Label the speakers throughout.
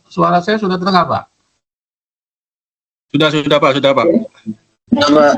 Speaker 1: Suara saya sudah terdengar, Pak?
Speaker 2: Sudah Pak, sudah Pak.
Speaker 1: Coba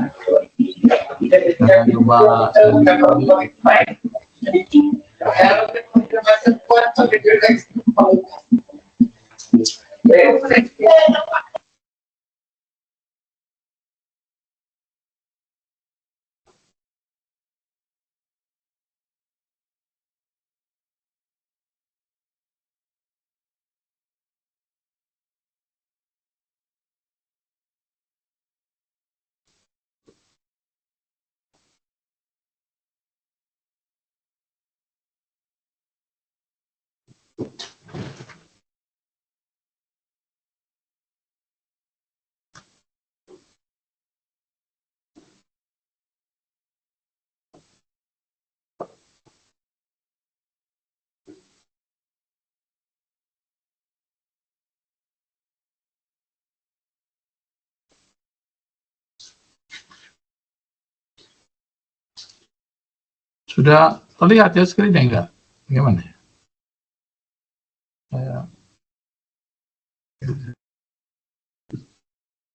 Speaker 1: sudah terlihat ya screen-nya enggak? Gimana?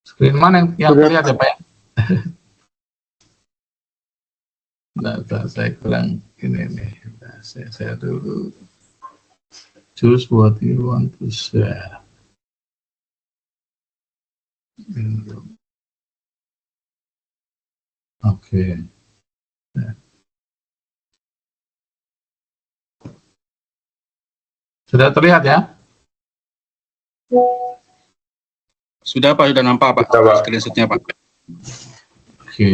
Speaker 1: Screen mana yang terlihat ya Pak ya? Data saya kurang ini nih. Saya dulu. Choose what you want to share. Oke. Sudah terlihat ya?
Speaker 2: Sudah Pak, sudah nampak Pak, screenshot-nya Pak.
Speaker 1: Oke.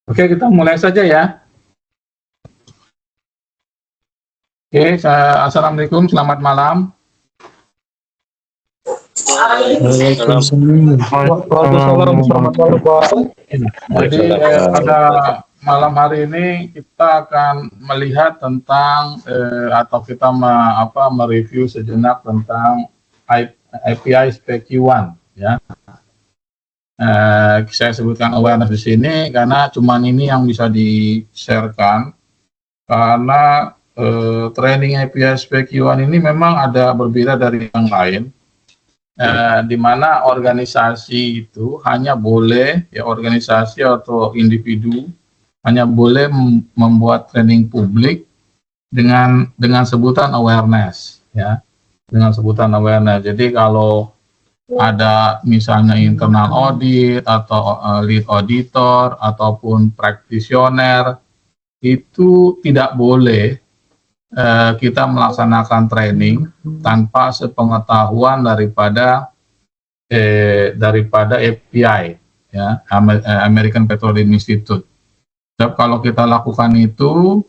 Speaker 1: Oke, kita mulai saja ya. Oke, assalamualaikum, selamat malam. Jadi pada malam hari ini kita akan melihat tentang atau kita mereview sejenak tentang API Spec Q1 ya. Saya sebutkan awareness di sini karena cuman ini yang bisa di-sharekan karena training API Spec Q1 ini memang ada berbeda dari yang lain. Di mana organisasi itu hanya boleh ya, organisasi atau individu hanya boleh membuat training publik dengan sebutan awareness ya, dengan sebutan awareness. Jadi kalau ada misalnya internal audit atau lead auditor ataupun practitioner, itu tidak boleh kita melaksanakan training tanpa sepengetahuan daripada API ya, American Petroleum Institute. Sebab kalau kita lakukan itu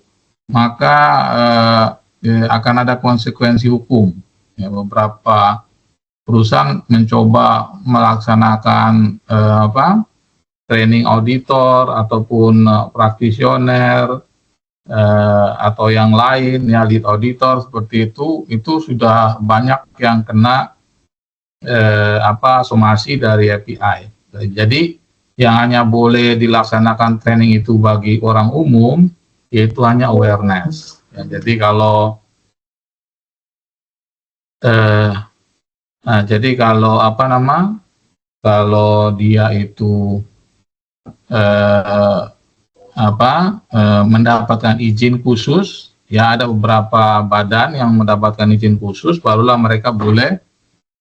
Speaker 1: maka akan ada konsekuensi hukum ya. Beberapa perusahaan mencoba melaksanakan training auditor ataupun practitioner atau yang lain ya, lead auditor seperti itu sudah banyak yang kena somasi dari API. Jadi yang hanya boleh dilaksanakan training itu bagi orang umum yaitu hanya awareness ya. Jadi kalau kalau dia itu mendapatkan izin khusus ya, ada beberapa badan yang mendapatkan izin khusus, barulah mereka boleh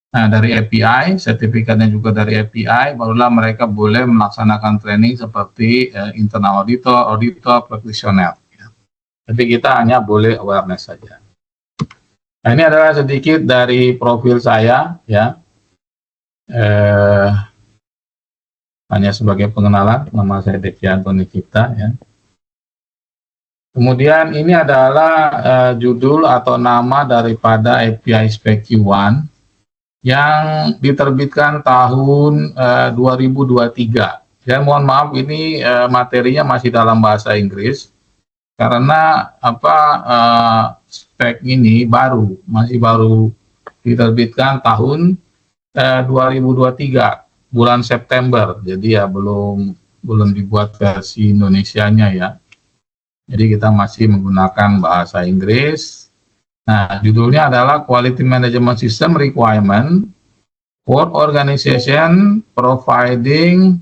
Speaker 1: dari API, sertifikatnya juga dari API, barulah mereka boleh melaksanakan training seperti internal auditor, practitioner ya. Tapi kita hanya boleh awareness saja. Nah, ini adalah sedikit dari profil saya ya, hanya sebagai pengenalan. Nama saya Devyanto Nikita ya. Kemudian ini adalah judul atau nama daripada API Spec Q1 yang diterbitkan tahun 2023. Dan mohon maaf ini materinya masih dalam bahasa Inggris. karena spek ini masih baru diterbitkan tahun 2023 bulan September, jadi ya belum dibuat versi Indonesianya ya. Jadi kita masih menggunakan bahasa Inggris. Nah, judulnya adalah Quality Management System Requirement for Organization Providing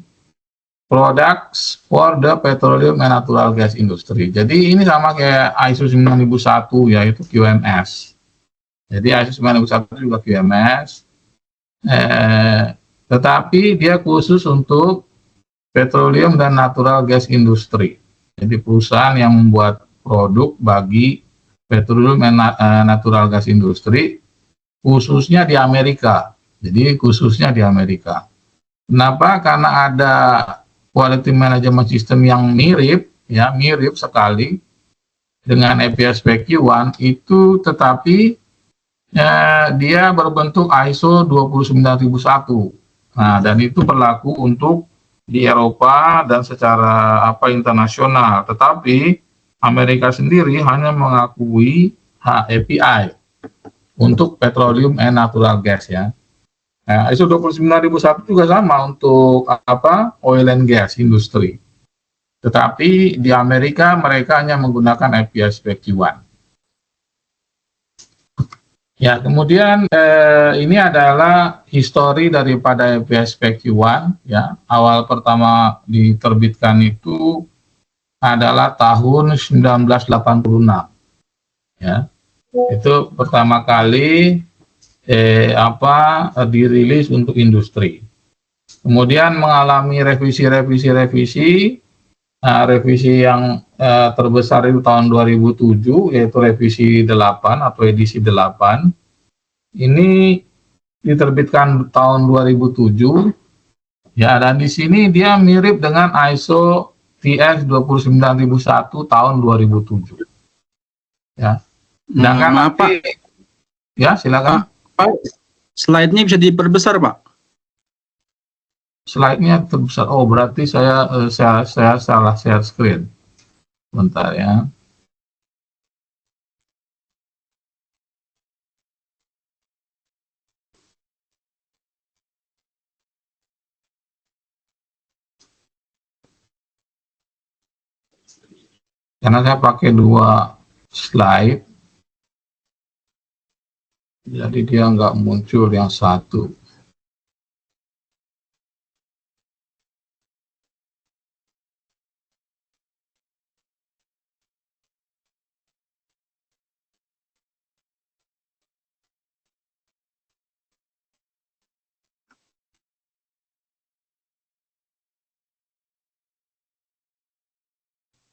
Speaker 1: Products for the Petroleum and Natural Gas Industry. Jadi ini sama kayak ISO 9001 yaitu QMS. Jadi ISO 9001 juga QMS. Tetapi dia khusus untuk petroleum dan natural gas industry. Jadi perusahaan yang membuat produk bagi petroleum dan natural gas industry khususnya di Amerika. Jadi khususnya di Amerika. Kenapa? Karena ada quality management system yang mirip sekali dengan APS PQ1 itu, tetapi dia berbentuk ISO 29001. Nah, dan itu berlaku untuk di Eropa dan secara internasional. Tetapi Amerika sendiri hanya mengakui API untuk petroleum and natural gas ya. Nah, ISO 29001 juga sama untuk oil and gas industry. Tetapi di Amerika mereka hanya menggunakan APS PQ1. Ya, kemudian ini adalah histori daripada APS PQ1 ya. Awal pertama diterbitkan itu adalah tahun 1986. Ya. Itu pertama kali dirilis untuk industri. Kemudian mengalami revisi yang terbesar itu tahun 2007, yaitu revisi 8 atau edisi 8. Ini diterbitkan tahun 2007 ya, dan di sini dia mirip dengan ISO TS 29001 tahun 2007 ya. Sedangkan ya, silakan.
Speaker 2: Slide-nya bisa diperbesar, Pak.
Speaker 1: Slide-nya terbesar. Oh, berarti saya salah share screen. Bentar ya. Karena saya pakai 2 slide, jadi dia nggak muncul yang satu.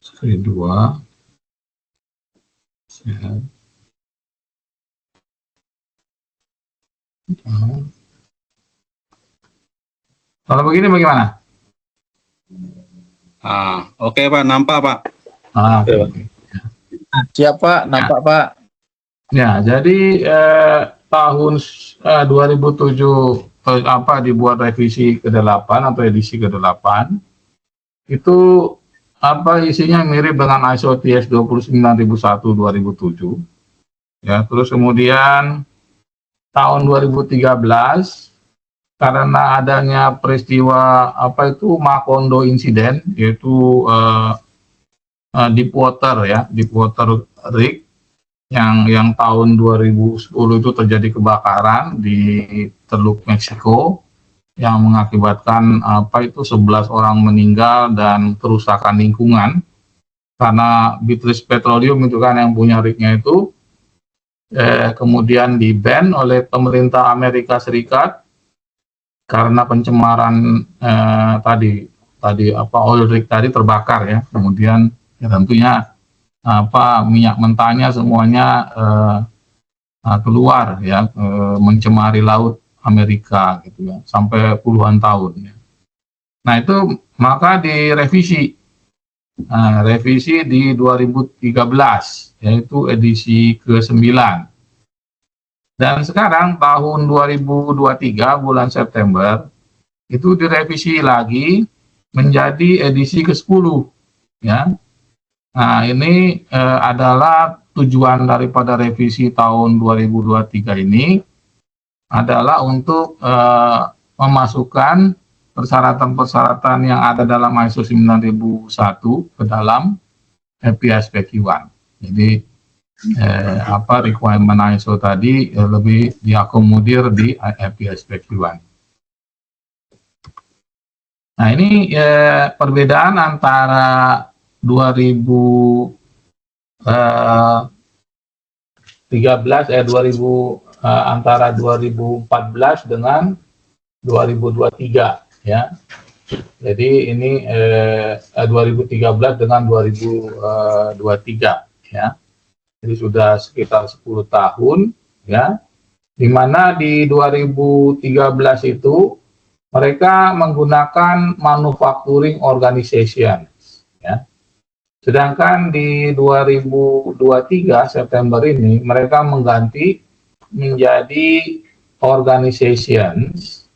Speaker 1: Screen 2. Kalau begini bagaimana?
Speaker 2: Oke, Pak, nampak, Pak.
Speaker 1: Okay.
Speaker 3: Siap, Pak, nampak, Pak.
Speaker 1: Ya, jadi tahun 2007 dibuat revisi ke-8 atau edisi ke-8. Itu isinya mirip dengan ISO TS 29001 2007. Ya, terus kemudian tahun 2013 karena adanya peristiwa Macondo Incident, yaitu Deepwater rig yang tahun 2010 itu terjadi kebakaran di Teluk Meksiko yang mengakibatkan 11 orang meninggal dan kerusakan lingkungan karena British Petroleum itu kan yang punya rignya itu kemudian di-ban oleh pemerintah Amerika Serikat karena pencemaran oil rig tadi terbakar ya. Kemudian ya tentunya minyak mentahnya semuanya keluar ya, mencemari laut Amerika gitu ya, sampai puluhan tahun ya. Nah, itu maka direvisi. Revisi di 2013 yaitu edisi ke-9. Dan sekarang tahun 2023 bulan September itu direvisi lagi menjadi edisi ke-10 ya. Nah, ini adalah tujuan daripada revisi tahun 2023 ini adalah untuk memasukkan persyaratan-persyaratan yang ada dalam ISO 9001 ke dalam FPSPQ1. Jadi requirement ISO tadi lebih diakomodir di FPSPQ1. Nah, ini perbedaan antara 2013 antara 2014 dengan 2023 ya. Jadi ini 2013 dengan 2023 ya. Jadi sudah sekitar 10 tahun ya. Di mana di 2013 itu mereka menggunakan manufacturing organization ya. Sedangkan di 2023 September ini mereka mengganti menjadi organizations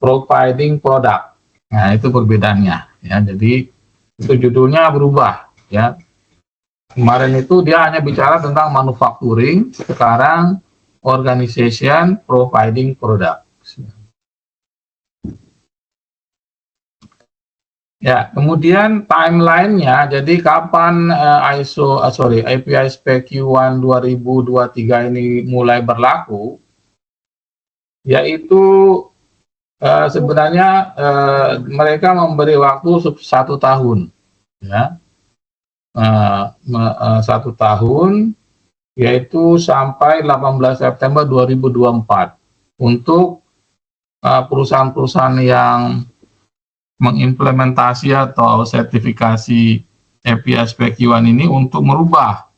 Speaker 1: providing product. Nah, itu perbedaannya ya. Jadi itu judulnya berubah ya. Kemarin itu dia hanya bicara tentang manufacturing, sekarang organization providing product. Ya, kemudian timeline-nya, jadi kapan IPSPQ1 2023 ini mulai berlaku, yaitu sebenarnya mereka memberi waktu 1 tahun, ya, 1 tahun, yaitu sampai 18 September 2024 untuk perusahaan-perusahaan yang mengimplementasi atau sertifikasi FPSPQ1 ini untuk merubah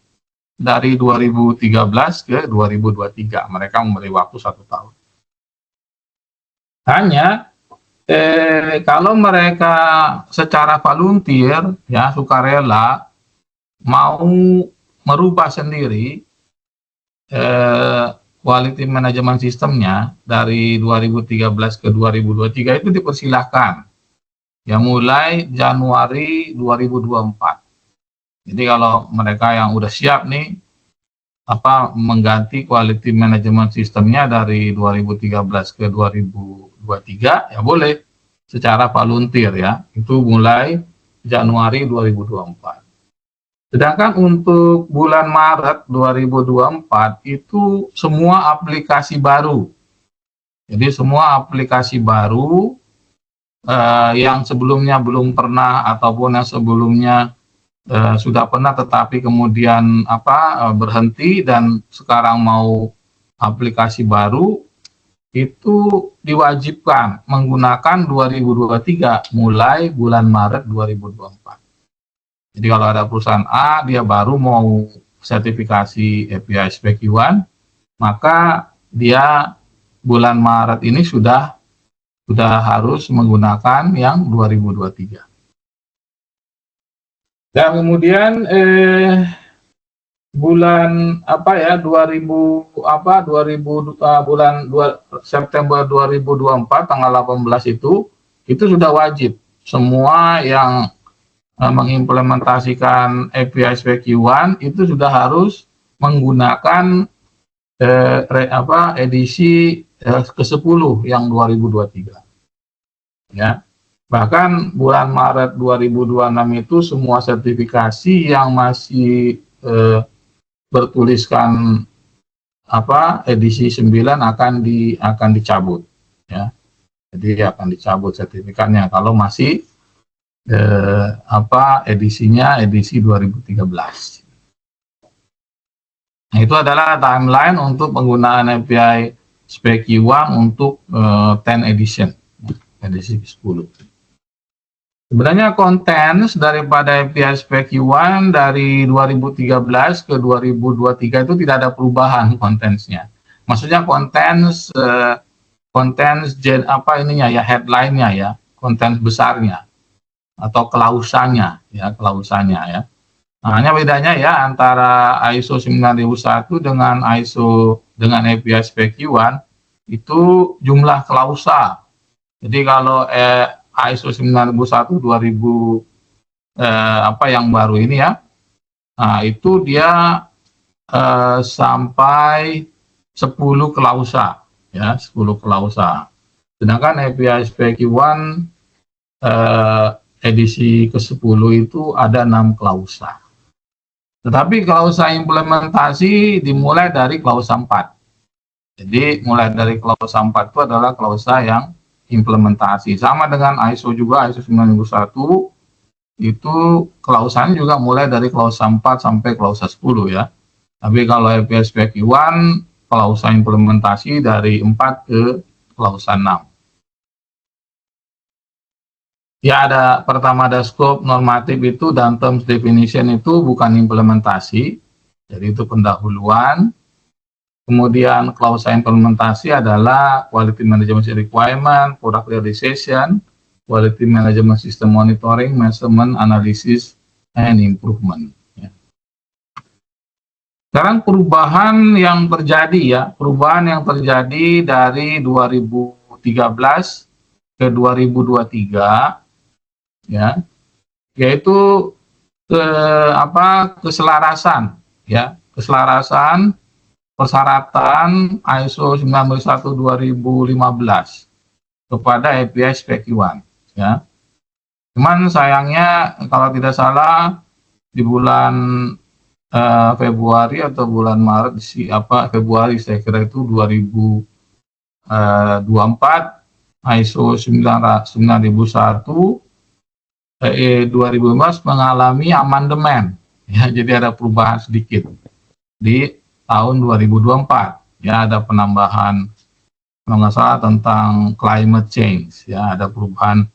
Speaker 1: dari 2013 ke 2023. Mereka memberi waktu 1 tahun. Hanya kalau mereka secara volunteer, ya sukarela, mau merubah sendiri quality management sistemnya dari 2013 ke 2023 itu dipersilahkan. Ya mulai Januari 2024. Jadi kalau mereka yang udah siap nih mengganti quality management sistemnya dari 2013 ke 2023 ya boleh secara volunteer ya. Itu mulai Januari 2024. Sedangkan untuk bulan Maret 2024 itu semua aplikasi baru. Jadi semua aplikasi baru yang sebelumnya belum pernah ataupun yang sebelumnya sudah pernah tetapi kemudian berhenti dan sekarang mau aplikasi baru itu diwajibkan menggunakan 2023 mulai bulan Maret 2024. Jadi kalau ada perusahaan A dia baru mau sertifikasi FPSPQ1 maka dia bulan Maret ini sudah harus menggunakan yang 2023. Dan kemudian bulan September 2024 tanggal 18 itu sudah wajib semua yang mengimplementasikan FPSPQ1 itu sudah harus menggunakan edisi ke-10 yang 2023. Ya. Bahkan bulan Maret 2026 itu semua sertifikasi yang masih bertuliskan edisi 9 akan dicabut ya. Jadi akan dicabut sertifikatnya kalau masih edisinya edisi 2013. Nah, itu adalah timeline untuk penggunaan API SPQ1 untuk 10 edition, edisi 10. Sebenarnya contents daripada API SPQ1 dari 2013 ke 2023 itu tidak ada perubahan contents-nya. Maksudnya contents headline-nya ya, contents besarnya atau klausannya ya. Nah, hanya bedanya ya antara ISO 9001 dengan API SPQ1 itu jumlah klausa. Jadi kalau ISO 9001 2000 yang baru ini ya, Nah, itu dia sampai 10 klausa, ya, 10 klausa. Sedangkan API SPQ1 edisi ke-10 itu ada 6 klausa. Tetapi klausa implementasi dimulai dari klausa 4. Jadi mulai dari klausa 4 itu adalah klausa yang implementasi. Sama dengan ISO juga, ISO 9001 itu klausanya juga mulai dari klausa 4 sampai klausa 10 ya. Tapi kalau API SPQ1 klausa implementasi dari 4 ke klausa 6. Ya, pertama ada scope normatif itu dan terms definition itu bukan implementasi, jadi itu pendahuluan. Kemudian klausa implementasi adalah quality management requirement, product realization, quality management system monitoring, measurement, analysis, and improvement. Ya. Sekarang perubahan yang terjadi dari 2013 ke 2023. Ya, yaitu keselarasan persyaratan ISO 9001/2015 kepada API SPQ1 ya. Cuman sayangnya kalau tidak salah di bulan Februari atau bulan Maret Februari saya kira itu 2024 ISO 9001 2015 mengalami amandemen ya, jadi ada perubahan sedikit di tahun 2024 ya, ada penambahan kalau nggak salah tentang climate change ya, ada perubahan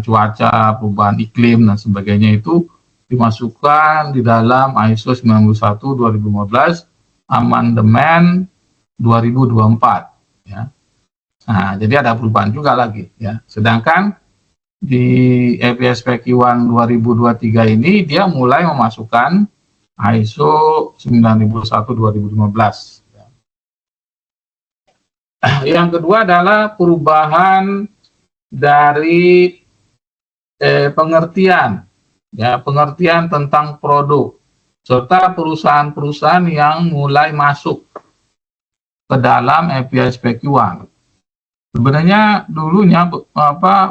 Speaker 1: cuaca, perubahan iklim dan sebagainya, itu dimasukkan di dalam ISO 9001/2015 amandemen 2024 ya. Nah, jadi ada perubahan juga lagi ya. Sedangkan di API SPQ1 2023 ini dia mulai memasukkan ISO 9001/2015. Yang kedua adalah perubahan dari pengertian tentang produk serta perusahaan-perusahaan yang mulai masuk ke dalam API SPQ1. Sebenarnya dulunya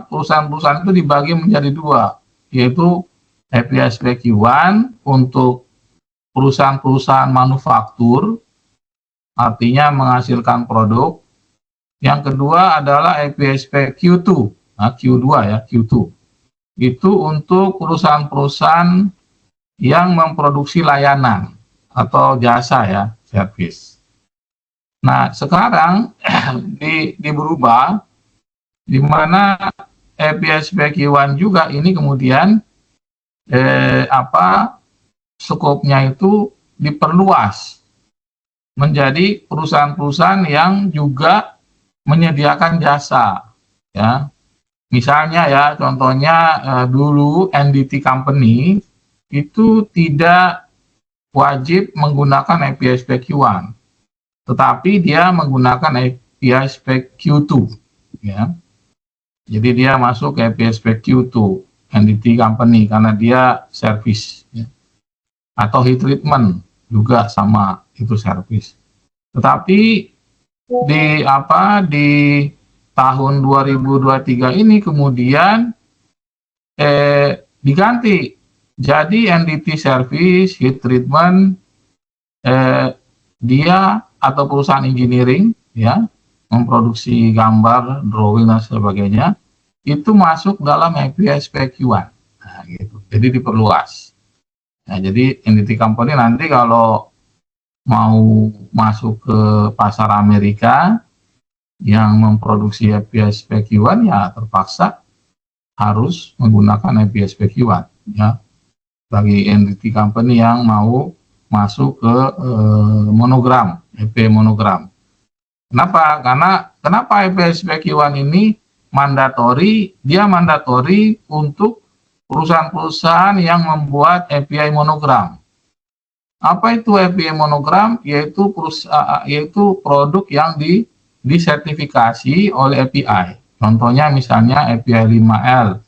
Speaker 1: perusahaan-perusahaan itu dibagi menjadi dua, yaitu API SPQ1 untuk perusahaan-perusahaan manufaktur, artinya menghasilkan produk. Yang kedua adalah API SPQ2, Q2 ya, Q2. Itu untuk perusahaan-perusahaan yang memproduksi layanan atau jasa ya, service. Nah, sekarang berubah di mana API SPQ1 juga ini kemudian skopnya itu diperluas menjadi perusahaan-perusahaan yang juga menyediakan jasa ya. Misalnya ya, contohnya dulu NDT Company itu tidak wajib menggunakan API SPQ1. Tetapi dia menggunakan API SPQ2 ya. Jadi dia masuk ke API SPQ2 NDT Company karena dia service ya. Atau heat treatment juga sama, itu service. Tetapi di tahun 2023 ini kemudian diganti jadi NDT service, heat treatment, dia atau perusahaan engineering ya, memproduksi gambar, drawing dan sebagainya, itu masuk dalam API SPQ1. Nah, gitu. Jadi diperluas. Nah, jadi NDT Company nanti kalau mau masuk ke pasar Amerika yang memproduksi API SPQ1 ya terpaksa harus menggunakan API SPQ1 ya. Bagi NDT Company yang mau masuk ke monogram, API monogram. Kenapa? Kenapa API SPQ1 ini mandatori? Dia mandatori untuk perusahaan-perusahaan yang membuat API monogram. Apa itu API monogram? Yaitu produk yang disertifikasi oleh API. Contohnya misalnya API 5L,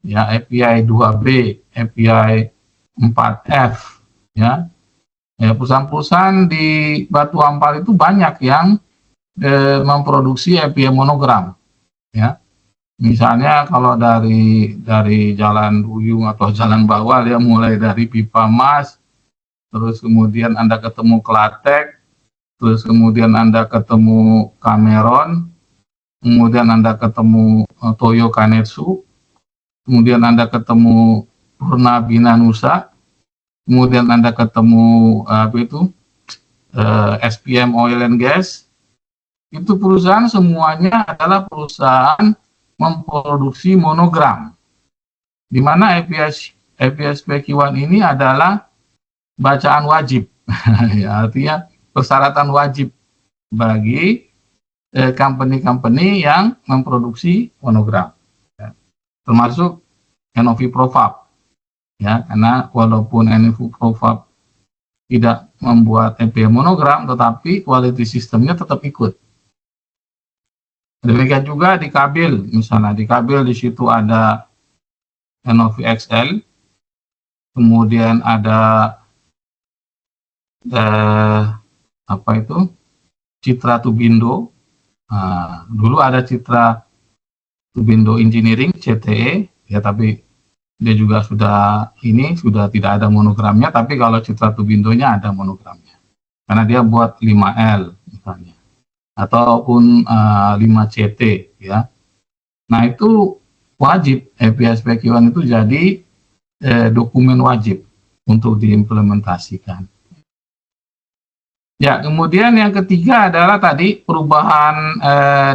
Speaker 1: ya, API 2B, API 4F, ya. Ya, perusahaan-perusahaan di Batu Ampar itu banyak yang memproduksi EPM monogram, ya. Misalnya kalau dari Jalan Duyung atau Jalan Bawah, dia mulai dari Pipa Mas, terus kemudian Anda ketemu Klatek, terus kemudian Anda ketemu Cameron, kemudian Anda ketemu Toyo Kanetsu, kemudian Anda ketemu Purna Binanusa, kemudian Anda ketemu SPM Oil and Gas. Itu perusahaan semuanya adalah perusahaan memproduksi monogram, di mana EPSPQ1 ini adalah bacaan wajib. Ya, artinya persyaratan wajib bagi company-company yang memproduksi monogram, ya. Termasuk NOV Profab, ya, karena walaupun NOV Profab tidak membuat EPM monogram, tetapi quality sistemnya tetap ikut. Demikian juga di Kabil, misalnya di Kabil di situ ada NOV XL, kemudian ada Citra Tubindo. Nah, dulu ada Citra Tubindo Engineering CTE, ya, tapi dia juga sudah tidak ada monogramnya, tapi kalau Citra Tubindonya ada monogramnya karena dia buat 5L misalnya ataupun 5CT, ya. Nah, itu wajib, EPSPQ1 itu jadi dokumen wajib untuk diimplementasikan. Ya, kemudian yang ketiga adalah tadi perubahan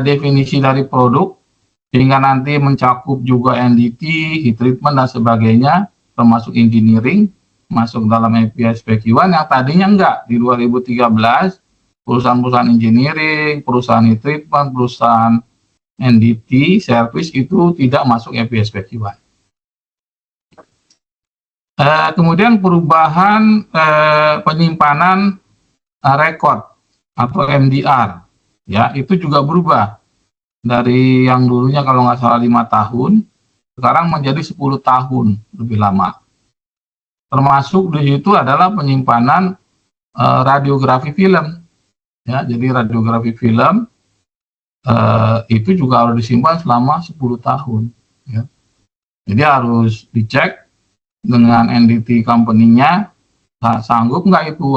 Speaker 1: definisi dari produk sehingga nanti mencakup juga NDT, heat treatment dan sebagainya, termasuk engineering masuk dalam EPSPQ1 yang tadinya enggak. Di 2013 perusahaan-perusahaan engineering, perusahaan heat treatment, perusahaan NDT, service itu tidak masuk EPSPQ1. Kemudian perubahan penyimpanan rekod atau MDR, ya, itu juga berubah dari yang dulunya kalau nggak salah 5 tahun, sekarang menjadi 10 tahun lebih lama. Termasuk di situ adalah penyimpanan radiografi film, ya. Jadi radiografi film itu juga harus disimpan selama 10 tahun, ya. Jadi harus dicek dengan NDT company-nya, sanggup nggak itu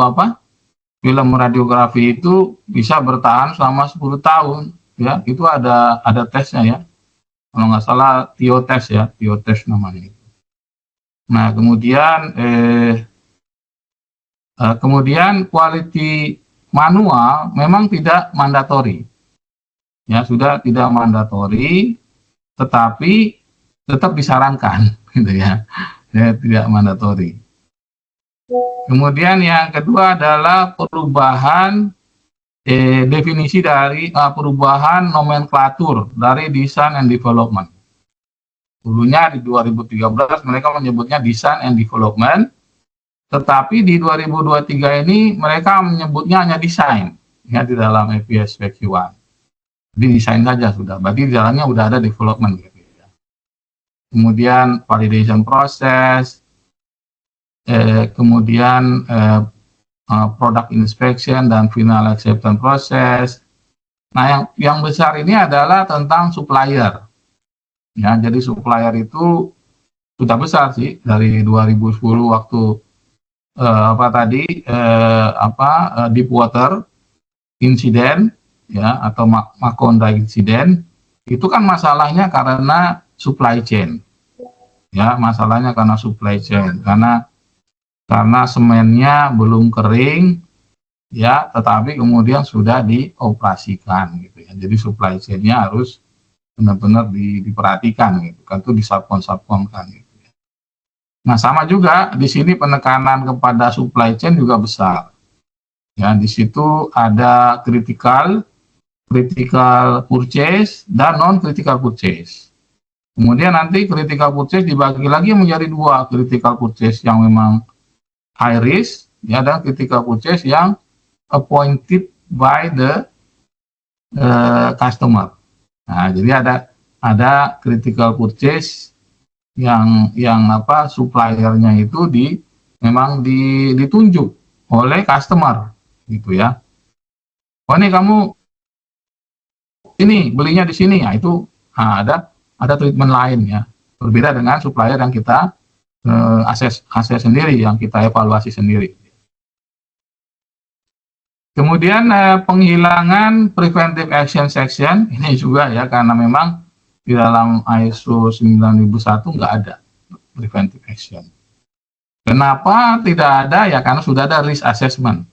Speaker 1: film radiografi itu bisa bertahan selama 10 tahun, ya. Itu ada tesnya, ya, kalau nggak salah TIO-test, ya, TIO-test namanya. Nah, kemudian quality manual memang tidak mandatori, ya, sudah tidak mandatori, tetapi tetap disarankan, gitu ya, tidak mandatori. Kemudian yang kedua adalah perubahan definisi dari perubahan nomenklatur dari design and development. Dulunya di 2013 mereka menyebutnya design and development, tetapi di 2023 ini mereka menyebutnya hanya desain, ya, di dalam EPSPQ1. Jadi desain saja sudah, berarti di dalamnya sudah ada development, gitu ya. Kemudian validation process, kemudian product inspection dan final acceptance process. Nah, yang besar ini adalah tentang supplier, ya. Jadi supplier itu sudah besar sih dari 2010 waktu Deepwater incident, ya, atau Macondo incident. Itu kan masalahnya karena supply chain, ya, masalahnya karena supply chain, karena semennya belum kering, ya, tetapi kemudian sudah dioperasikan, gitu ya. Jadi supply chain-nya harus benar-benar diperhatikan, gitu kan, itu disubkon-subkonkan, gitu ya. Nah, sama juga di sini penekanan kepada supply chain juga besar, ya. Di situ ada critical purchase dan non critical purchase. Kemudian nanti critical purchase dibagi lagi menjadi dua, critical purchase yang memang high risk, ya, dan critical purchase yang appointed by the customer. Nah, jadi ada critical purchase yang suppliernya itu memang ditunjuk oleh customer gitu ya. Oh ini kamu ini belinya di sini ya, itu ada treatment lain ya, berbeda dengan supplier yang kita akses sendiri, yang kita evaluasi sendiri. Kemudian penghilangan preventive action section ini juga ya, karena memang di dalam ISO 9001 nggak ada preventive action. Kenapa tidak ada? Ya karena sudah ada risk assessment.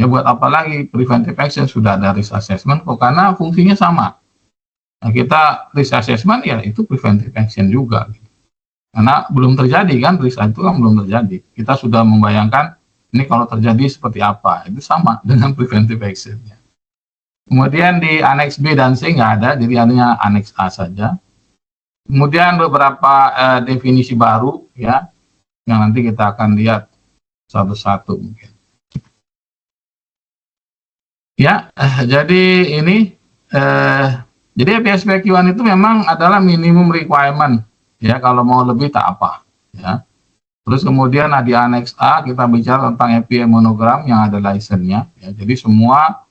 Speaker 1: Ya buat apa lagi preventive action, sudah ada risk assessment kok, karena fungsinya sama. Nah, kita risk assessment ya itu preventive action juga. Karena belum terjadi kan, risk itu kan belum terjadi. Kita sudah membayangkan ini kalau terjadi seperti apa, itu sama dengan preventive action. Kemudian di annex B dan C nggak ada, jadi hanya annex A saja. Kemudian beberapa definisi baru ya, yang nanti kita akan lihat satu-satu mungkin. Ya, jadi ini, jadi FPSPQ1 itu memang adalah minimum requirement, ya kalau mau lebih tak apa, ya. Terus kemudian di annex A kita bicara tentang API monogram yang ada license-nya, ya. Jadi semua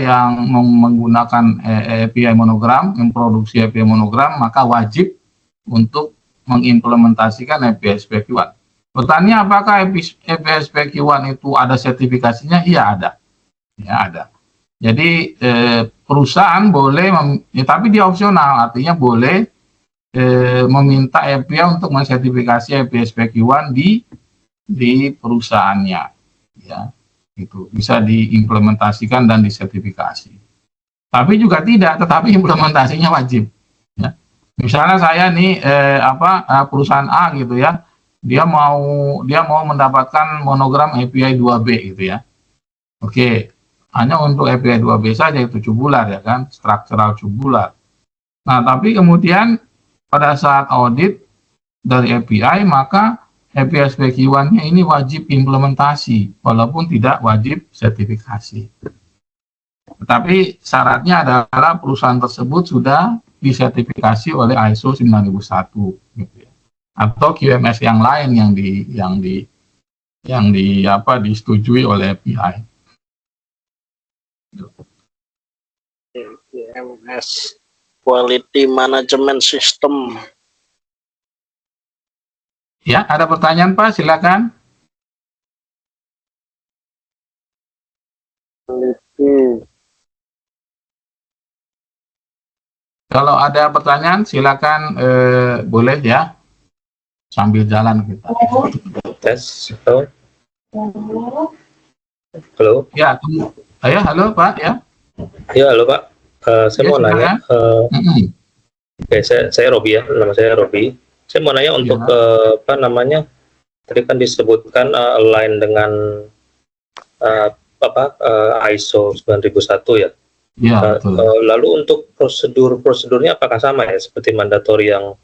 Speaker 1: yang menggunakan API monogram, memproduksi API monogram, maka wajib untuk mengimplementasikan FPSPQ1. Pertanyaan apakah FPSPQ1 itu ada sertifikasinya? Iya ada. Ya ada. Jadi perusahaan boleh, ya, tapi dia opsional, artinya boleh meminta EPIA untuk mensertifikasi FPSPQ1 di perusahaannya, ya, itu bisa diimplementasikan dan disertifikasi. Tapi juga tidak, tetapi implementasinya wajib. Ya. Misalnya saya nih perusahaan A gitu ya, dia mau mendapatkan monogram API 2B gitu ya. Oke. Hanya untuk API 2B saja itu cubular ya kan, structural cubular. Nah, tapi kemudian pada saat audit dari API, maka FPSPQ1-nya ini wajib implementasi, walaupun tidak wajib sertifikasi. Tetapi syaratnya adalah perusahaan tersebut sudah disertifikasi oleh ISO 9001 gitu ya. Atau QMS yang lain yang disetujui oleh API.
Speaker 4: QMS, Quality Management System.
Speaker 1: Ya, ada pertanyaan Pak, silakan. Kalau ada pertanyaan silakan, boleh ya, sambil jalan kita.
Speaker 5: Tes, halo.
Speaker 1: Ya, halo Pak ya.
Speaker 5: Ya, halo Pak. Saya mau nanya. Oke, saya Robi ya, nama saya Robi. Saya mau nanya untuk tadi kan disebutkan align dengan ISO 9001 ya.
Speaker 1: Ya,
Speaker 5: lalu untuk prosedurnya apakah sama ya, seperti mandatori yang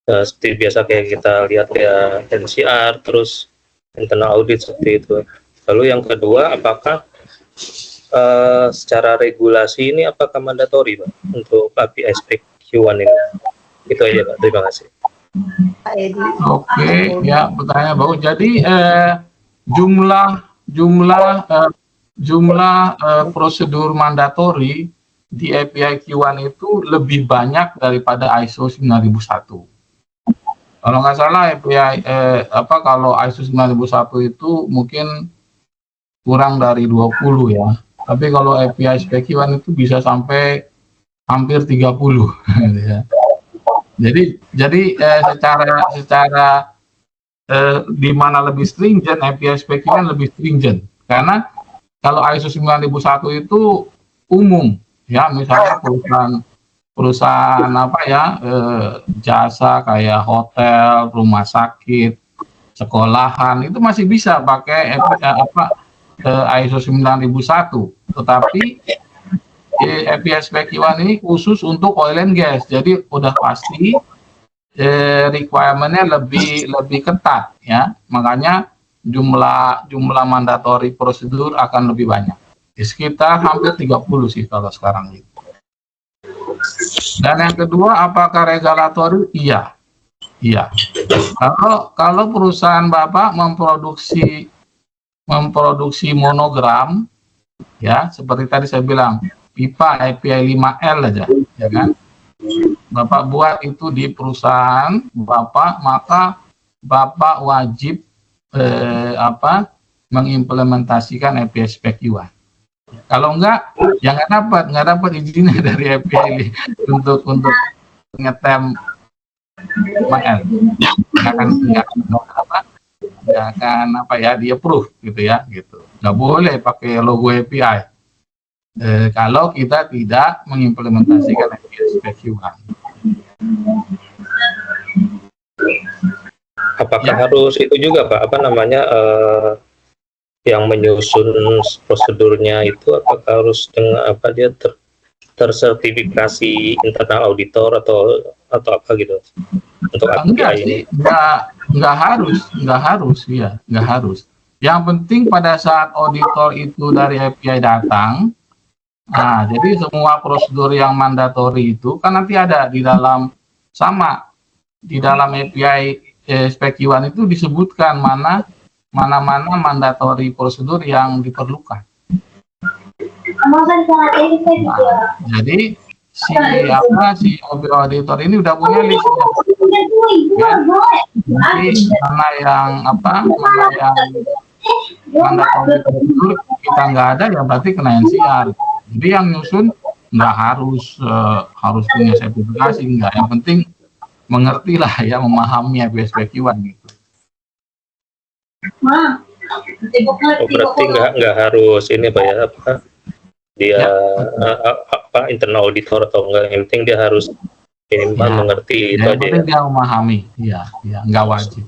Speaker 5: seperti biasa kayak kita lihat ya, NCR, terus internal audit seperti itu. Lalu yang kedua, apakah secara regulasi ini apakah mandatori Pak untuk FPSPQ1 ini? Itu aja Pak, terima kasih.
Speaker 1: Oke, ya pertanyaan bagus. Jadi jumlah prosedur mandatori di API Q1 itu lebih banyak daripada ISO 9001. Kalau nggak salah API kalau ISO 9001 itu mungkin kurang dari 20 ya. Tapi kalau API SPQ1 itu bisa sampai hampir 30 ya. Jadi secara di mana lebih stringent, API SPQ1 lebih stringent. Karena kalau ISO 9001 itu umum ya, misalnya perusahaan jasa kayak hotel, rumah sakit, sekolahan itu masih bisa pakai ISO 9001, tetapi FPSPQ1 ini khusus untuk oil and gas, jadi udah pasti requirement-nya lebih ketat ya, makanya jumlah mandatori prosedur akan lebih banyak, sekitar hampir 30 sih kalau sekarang itu. Dan yang kedua, apakah regulatori? Iya, Iya. Kalau perusahaan Bapak memproduksi monogram, ya seperti tadi saya bilang, pipa API 5L aja, ya kan? Bapak buat itu di perusahaan Bapak, maka Bapak wajib mengimplementasikan API spec UI. Kalau enggak, ya nggak dapat izinnya dari API untuk ngetem 5L. Nggak akan di approve gitu ya, gitu. Nggak boleh pakai logo API kalau kita tidak mengimplementasikan API spec UI.
Speaker 5: Apakah harus itu juga Pak, yang menyusun prosedurnya itu apakah harus dengan dia tersertifikasi internal auditor atau apa gitu untuk
Speaker 1: Enggak
Speaker 5: API ini?
Speaker 1: nggak harus. Yang penting pada saat auditor itu dari API datang, jadi semua prosedur yang mandatori itu kan nanti ada di dalam API spec UI itu disebutkan mana mandatori prosedur yang diperlukan. Jadi si auditor ini udah punya list. Jadi mana yang mandatori prosedur kita nggak ada, ya berarti kena NCR. Jadi yang nyusun nggak harus punya sertifikasi, nggak. Yang penting mengerti lah ya, memahami API spec UI gitu.
Speaker 5: Berarti nggak harus ini Pak ya, dia internal auditor atau enggak, yang penting dia harus minimal mengerti itu
Speaker 1: yang
Speaker 5: aja
Speaker 1: penting dia memahami, nggak wajib.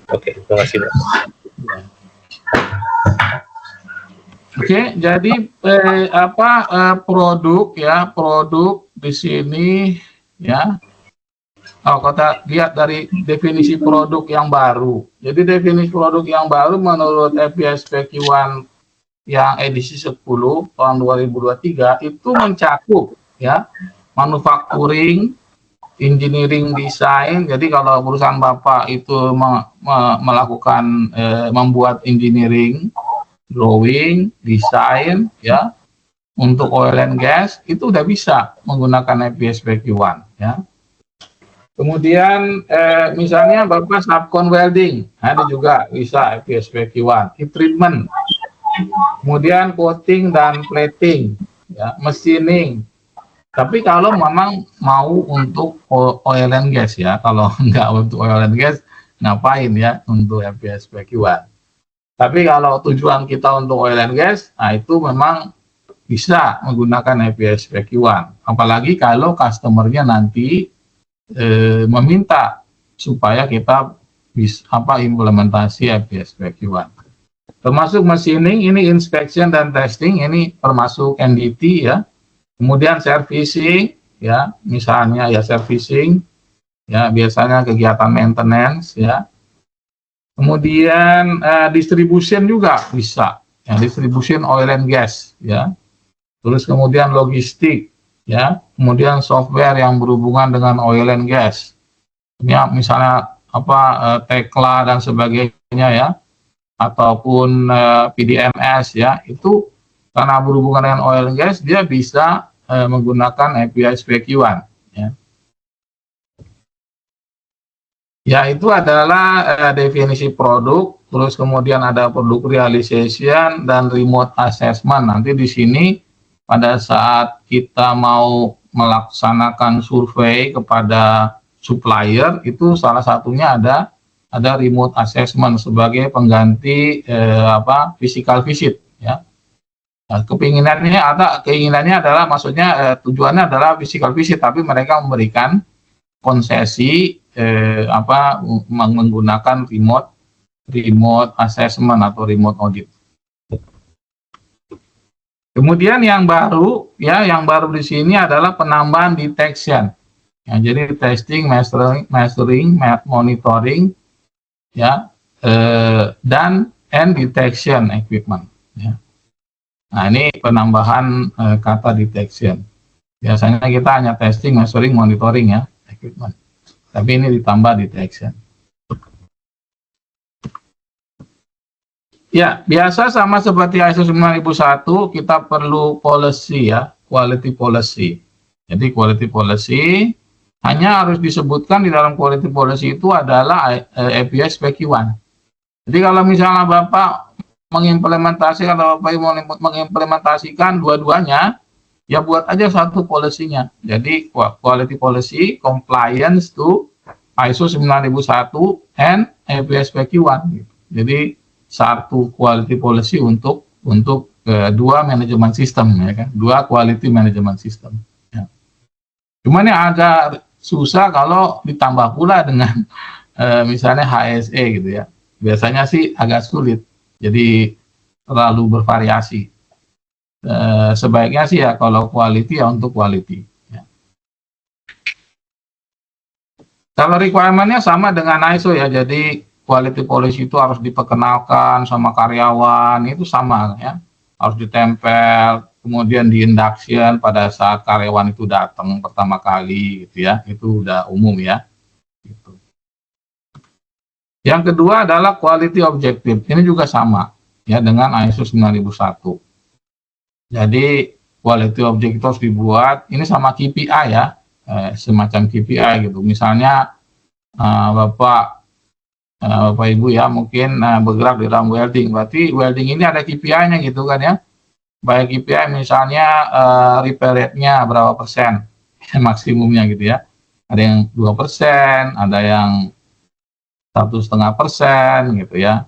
Speaker 5: Oke, terima kasih Pak.
Speaker 1: Oke, jadi produk di sini ya. Kita lihat dari definisi produk yang baru. Jadi definisi produk yang baru menurut API spec UI yang edisi 10 tahun 2023 itu mencakup ya manufacturing, engineering, design. Jadi kalau perusahaan Bapak itu melakukan membuat engineering, drawing, design ya untuk oil and gas, itu udah bisa menggunakan API spec UI ya. Kemudian misalnya Bapak subcon welding, ada juga bisa API spec UI. Heat treatment, kemudian coating dan plating, ya, machining. Tapi kalau memang mau untuk oil and gas ya, kalau nggak untuk oil and gas, ngapain ya untuk API spec UI. Tapi kalau tujuan kita untuk oil and gas, itu memang bisa menggunakan API spec UI. Apalagi kalau customernya nanti meminta supaya kita bisa implementasi API spec UI. Termasuk machining, ini inspection dan testing, ini termasuk NDT ya. Kemudian servicing ya, misalnya ya servicing ya, biasanya kegiatan maintenance ya. Kemudian distribution juga bisa ya, distribution oil and gas ya. Terus kemudian logistik ya, kemudian software yang berhubungan dengan oil and gas, ya misalnya Tekla dan sebagainya ya, ataupun PDMS ya, itu karena berhubungan dengan oil and gas dia bisa menggunakan API spec UI ya. Ya, itu adalah definisi produk. Terus kemudian ada product realization dan remote assessment. Nanti di sini pada saat kita mau melaksanakan survei kepada supplier, itu salah satunya ada remote assessment sebagai pengganti physical visit ya. Nah, keinginannya adalah maksudnya tujuannya adalah physical visit, tapi mereka memberikan konsesi menggunakan remote assessment atau remote audit. Kemudian yang baru di sini adalah penambahan detection. Ya, jadi testing, measuring, monitoring, ya, dan detection equipment. Ya. Nah, ini penambahan kata detection. Biasanya kita hanya testing, measuring, monitoring ya, equipment. Tapi ini ditambah di teks ya. Ya, biasa sama seperti ISO 9001, kita perlu policy ya, quality policy. Jadi quality policy hanya harus disebutkan di dalam quality policy itu adalah API Spec Q1. Jadi kalau misalnya Bapak mengimplementasikan atau Bapak mau mengimplementasikan dua-duanya, ya buat aja satu policy-nya. Jadi quality policy compliance to ISO 9001 and API Spec Q1. Jadi satu quality policy untuk dua manajemen sistem ya kan, dua quality management system. Ya. Cuman yang agak susah kalau ditambah pula dengan misalnya HSE gitu ya. Biasanya sih agak sulit, jadi terlalu bervariasi. Sebaiknya sih ya kalau quality ya untuk quality. Ya. Kalau requirement-nya sama dengan ISO ya, jadi quality policy itu harus diperkenalkan sama karyawan, itu sama ya, harus ditempel, kemudian di induction pada saat karyawan itu datang pertama kali gitu ya, itu udah umum ya. Gitu. Yang kedua adalah quality objective, ini juga sama ya dengan ISO 9001. Jadi quality objective harus dibuat, ini sama KPI ya, semacam KPI gitu. Misalnya Bapak Ibu ya mungkin bergerak di dalam welding, berarti welding ini ada KPI-nya gitu kan ya. Baik KPI misalnya repair rate-nya berapa persen maksimumnya gitu ya. Ada yang 2%, ada yang 1,5% gitu ya.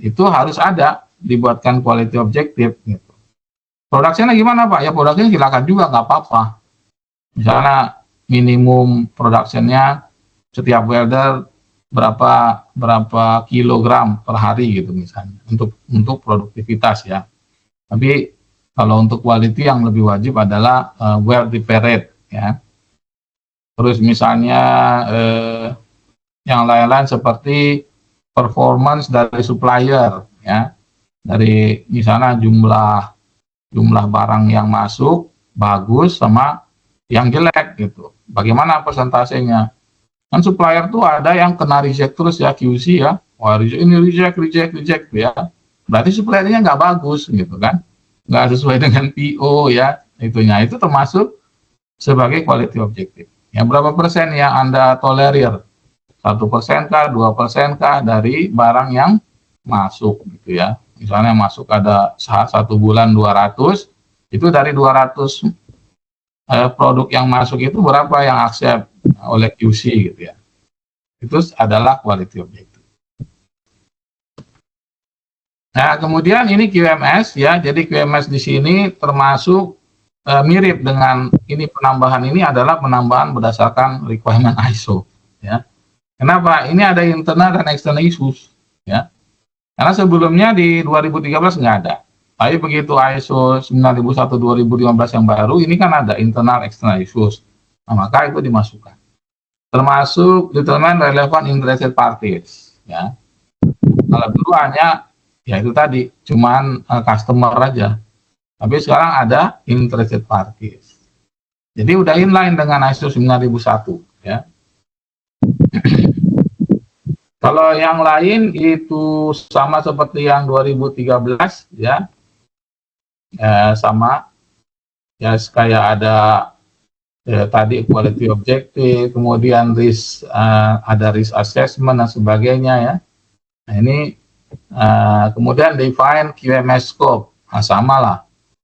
Speaker 1: Itu harus ada, dibuatkan quality objective gitu. Produksinya gimana Pak? Ya produksinya silakan juga, nggak apa-apa. Misalnya minimum produksinya setiap welder berapa kilogram per hari gitu misalnya untuk produktivitas ya. Tapi kalau untuk quality yang lebih wajib adalah weld repair rate ya. Terus misalnya yang lain-lain seperti performance dari supplier ya, dari misalnya jumlah barang yang masuk bagus sama yang jelek gitu. Bagaimana persentasenya? Kan supplier tuh ada yang kena reject terus ya, QC ya. Wah, ini reject ya. Berarti suppliernya nggak bagus gitu kan. Nggak sesuai dengan PO ya. Itu termasuk sebagai quality objective. Ya, berapa persen yang Anda tolerir? 1% kah, 2% kah dari barang yang masuk gitu ya. Misalnya masuk ada 1 bulan 200, itu dari 200 produk yang masuk itu berapa yang accept oleh QC gitu ya. Itu adalah quality objective. Nah, kemudian ini QMS ya. Jadi QMS di sini termasuk mirip dengan ini, penambahan ini adalah penambahan berdasarkan requirement ISO ya. Kenapa? Ini ada internal dan external issues ya. Karena sebelumnya di 2013 nggak ada. Tapi begitu ISO 9001-2015 yang baru, ini kan ada internal external issues. Nah, maka itu dimasukkan. Termasuk determine relevant interested parties. Ya. Kalau dulu hanya, ya itu tadi, cuman customer aja. Tapi sekarang ada interested parties. Jadi udah inline dengan ISO 9001. Ya. Kalau yang lain itu sama seperti yang 2013, ya. Sama ya, kayak ada tadi quality objective, kemudian risk, ada risk assessment dan sebagainya ya. Nah, ini kemudian define QMS scope. Nah, sama lah.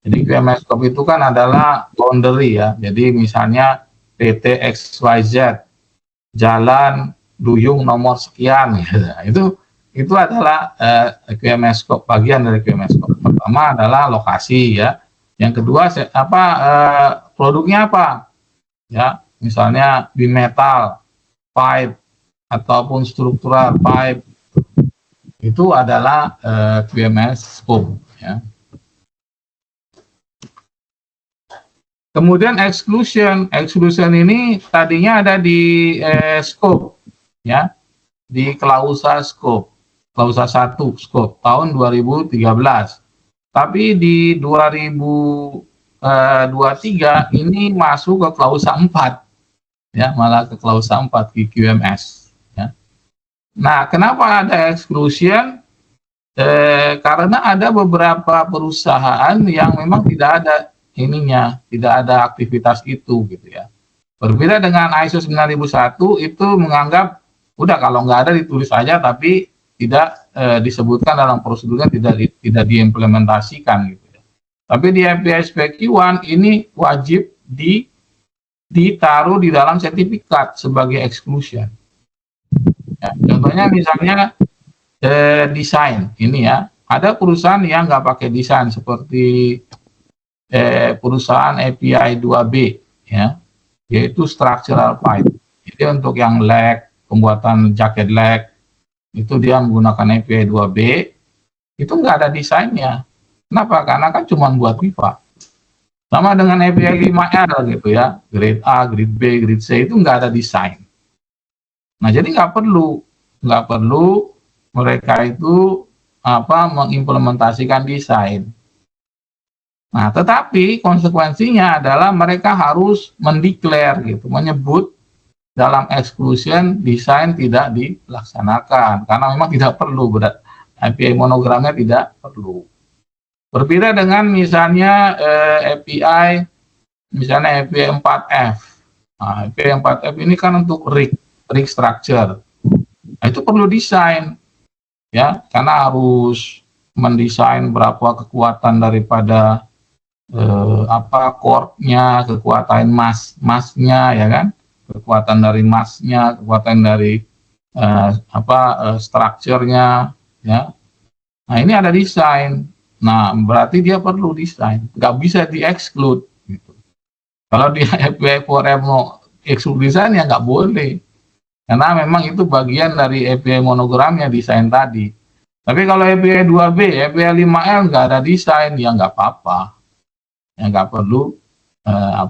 Speaker 1: Jadi QMS scope itu kan adalah boundary ya. Jadi misalnya PT XYZ jalan duyung nomor sekian gitu. Itu adalah QMS scope, bagian dari QMS scope. Pertama adalah lokasi ya. Yang kedua produknya apa? Ya, misalnya bimetal, pipe ataupun struktural pipe. Itu adalah QMS scope ya. Kemudian exclusion ini tadinya ada di scope ya, di klausa scope. Klausa 1 scope tahun 2013. Tapi di 2023 ini masuk ke klausa 4. ya, malah ke klausa 4 QMS. Ya. Nah, kenapa ada exclusion? Karena ada beberapa perusahaan yang memang tidak ada ininya, tidak ada aktivitas itu gitu ya. Berbeda dengan ISO 9001 itu menganggap udah kalau nggak ada ditulis aja tapi tidak disebutkan dalam prosedurnya, tidak diimplementasikan gitu ya. Tapi di FPSPQ1 ini wajib ditaruh di dalam sertifikat sebagai exclusion. Ya, contohnya misalnya desain ini ya, ada perusahaan yang nggak pakai desain seperti perusahaan API 2B ya, yaitu structural pipe. Jadi untuk yang leg, pembuatan jaket leg itu dia menggunakan API 2B, itu nggak ada desainnya. Kenapa? Karena kan cuma buat pipa. Sama dengan API 5R gitu ya, grade A, grade B, grade C itu nggak ada desain. Nah jadi nggak perlu mereka itu mengimplementasikan desain. Nah, tetapi konsekuensinya adalah mereka harus mendeklar gitu, menyebut dalam exclusion desain tidak dilaksanakan karena memang tidak perlu, API monogramnya tidak perlu. Berbeda dengan misalnya API 4F. Nah, API 4F ini kan untuk rig structure. Nah, itu perlu desain. Ya, karena harus mendesain berapa kekuatan daripada core-nya, kekuatan masnya ya kan, kekuatan dari masnya, kekuatan dari structure-nya ya. Nah, ini ada desain. Nah, berarti dia perlu desain, nggak bisa di-exclude gitu. Kalau di API 4M mau exclude desain ya nggak boleh. Karena memang itu bagian dari API monogramnya desain tadi. Tapi kalau API 2B, API 5L nggak ada desain, ya nggak apa-apa. Ya nggak perlu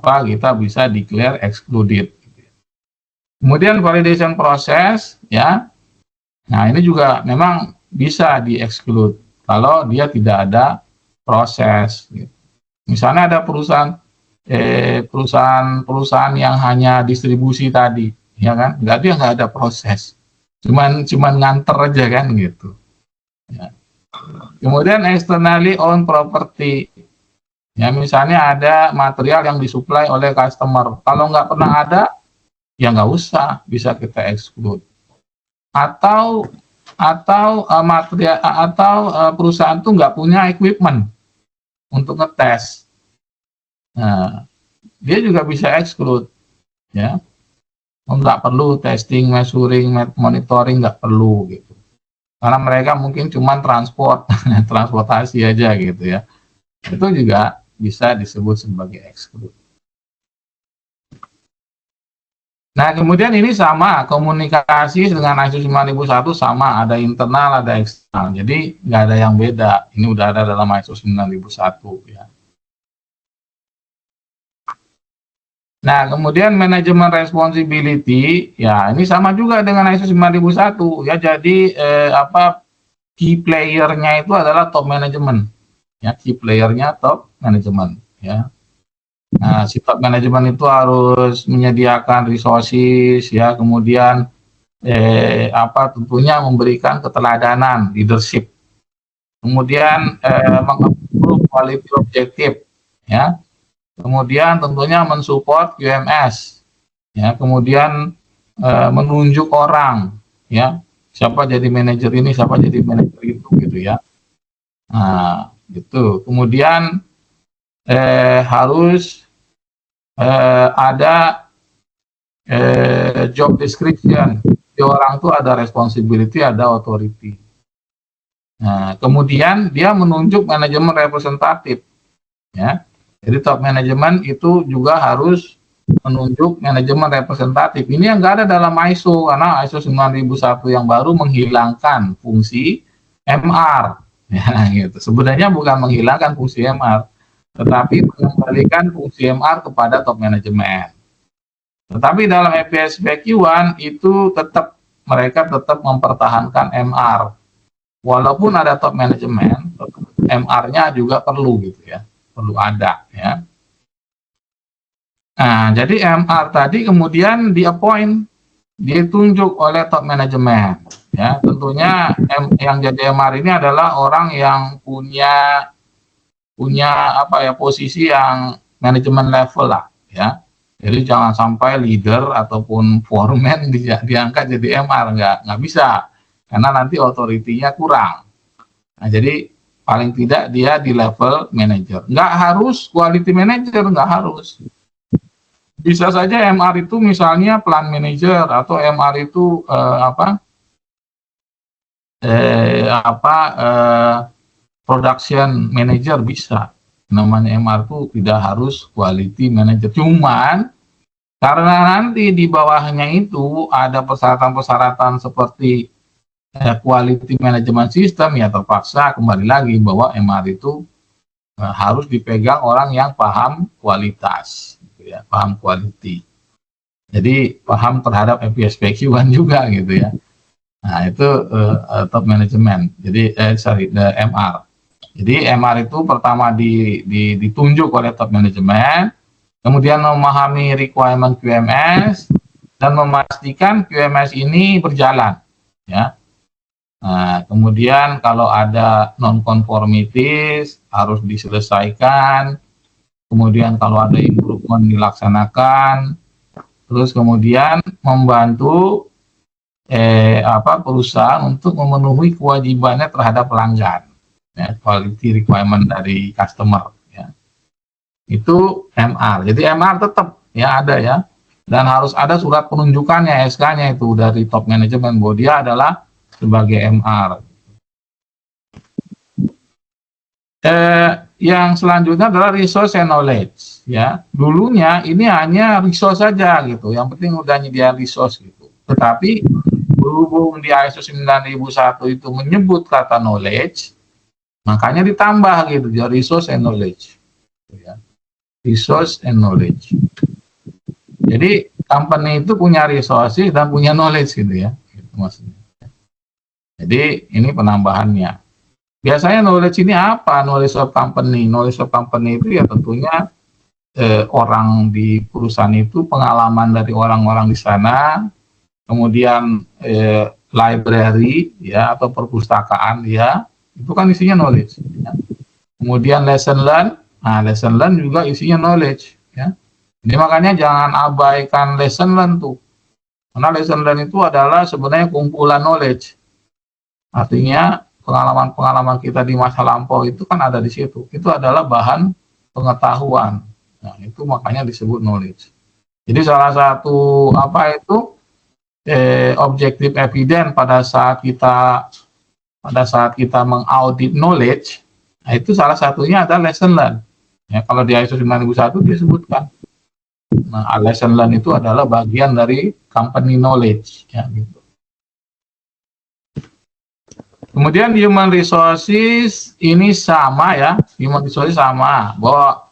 Speaker 1: kita bisa declare excluded. Kemudian validation process, ya. Nah ini juga memang bisa di-exclude kalau dia tidak ada proses. Gitu. Misalnya ada perusahaan yang hanya distribusi tadi. Ya kan, dia nggak ada proses, cuman nganter aja kan gitu. Ya. Kemudian externally owned property, ya misalnya ada material yang disuplai oleh customer, kalau nggak pernah ada, ya nggak usah, bisa kita exclude. Atau perusahaan tuh nggak punya equipment untuk ngetes, nah dia juga bisa exclude, ya. Nggak perlu testing, measuring, monitoring, nggak perlu gitu. Karena mereka mungkin cuma transportasi aja gitu ya. Itu juga bisa disebut sebagai exclude. Nah, kemudian ini sama, komunikasi dengan ISO 9001 sama, ada internal, ada eksternal. Jadi nggak ada yang beda. Ini udah ada dalam ISO 9001 ya. Nah, kemudian manajemen responsibility, ya ini sama juga dengan ISO 9001 ya. Jadi key player-nya itu adalah top management. Ya, key player-nya top management ya. Nah, si top management itu harus menyediakan resources ya, kemudian tentunya memberikan keteladanan leadership. Kemudian meng-approve quality objective ya. Kemudian tentunya mensupport QMS, ya. Kemudian menunjuk orang, ya. Siapa jadi manajer ini, siapa jadi manajer itu, gitu ya. Nah, gitu. Kemudian harus ada job description. Di orang itu ada responsibility, ada authority. Nah, kemudian dia menunjuk manajemen representatif, ya. Jadi top manajemen itu juga harus menunjuk manajemen representatif. Ini yang nggak ada dalam ISO, karena ISO 9001 yang baru menghilangkan fungsi MR. Ya, gitu. Sebenarnya bukan menghilangkan fungsi MR, tetapi mengembalikan fungsi MR kepada top manajemen. Tetapi dalam FPSPQ1 itu mereka tetap mempertahankan MR. Walaupun ada top manajemen, MR-nya juga perlu gitu ya. Perlu ada ya. Nah, jadi MR tadi kemudian di-appoint, ditunjuk oleh top manajemen. Ya, tentunya yang jadi MR ini adalah orang yang punya apa ya, posisi yang manajemen level lah, ya. Jadi jangan sampai leader ataupun foreman diangkat jadi MR, nggak bisa, karena nanti otoritinya kurang. Nah, jadi paling tidak dia di level manager. Nggak harus quality manager, nggak harus. Bisa saja MR itu misalnya plan manager atau MR itu production manager bisa. Namanya MR itu tidak harus quality manager. Cuman karena nanti di bawahnya itu ada persyaratan-persyaratan seperti quality management system, ya terpaksa kembali lagi bahwa MR itu harus dipegang orang yang paham kualitas, gitu ya, paham quality. Jadi paham terhadap FPSPQ-an juga gitu ya. Nah, itu top management. Jadi MR. Jadi MR itu pertama ditunjuk oleh top management, kemudian memahami requirement QMS dan memastikan QMS ini berjalan, ya. Nah, kemudian kalau ada non-conformities harus diselesaikan, kemudian kalau ada improvement dilaksanakan, terus kemudian membantu perusahaan untuk memenuhi kewajibannya terhadap pelanggan, ya, quality requirement dari customer, ya. Itu MR. Jadi MR tetap ya ada ya, dan harus ada surat penunjukannya, SK-nya itu dari top management bahwa dia adalah sebagai MR. Yang selanjutnya adalah resource and knowledge, ya. Dulunya ini hanya resource saja gitu, yang penting udah nyediain resource gitu. Tetapi berhubung di ISO 9001 itu menyebut kata knowledge, makanya ditambah gitu ya, resource and knowledge, ya. Resource and knowledge. Jadi company itu punya resources dan punya knowledge gitu ya, gitu maksudnya. Jadi ini penambahannya. Biasanya knowledge ini apa? Knowledge of company. Knowledge of company itu ya tentunya orang di perusahaan itu, pengalaman dari orang-orang di sana, kemudian library ya atau perpustakaan ya, itu kan isinya knowledge. Ya. Kemudian lesson learn, nah lesson learn juga isinya knowledge. Ya. Jadi makanya jangan abaikan lesson learn tuh, karena lesson learn itu adalah sebenarnya kumpulan knowledge. Artinya pengalaman-pengalaman kita di masa lampau itu kan ada di situ. Itu adalah bahan pengetahuan. Nah, itu makanya disebut knowledge. Jadi salah satu objektif evidence pada saat kita mengaudit knowledge, nah itu salah satunya adalah lesson learn. Ya, kalau di ISO 9001 disebutkan. Nah, lesson learn itu adalah bagian dari company knowledge, ya gitu. Kemudian human resources ini sama ya, human resources sama bahwa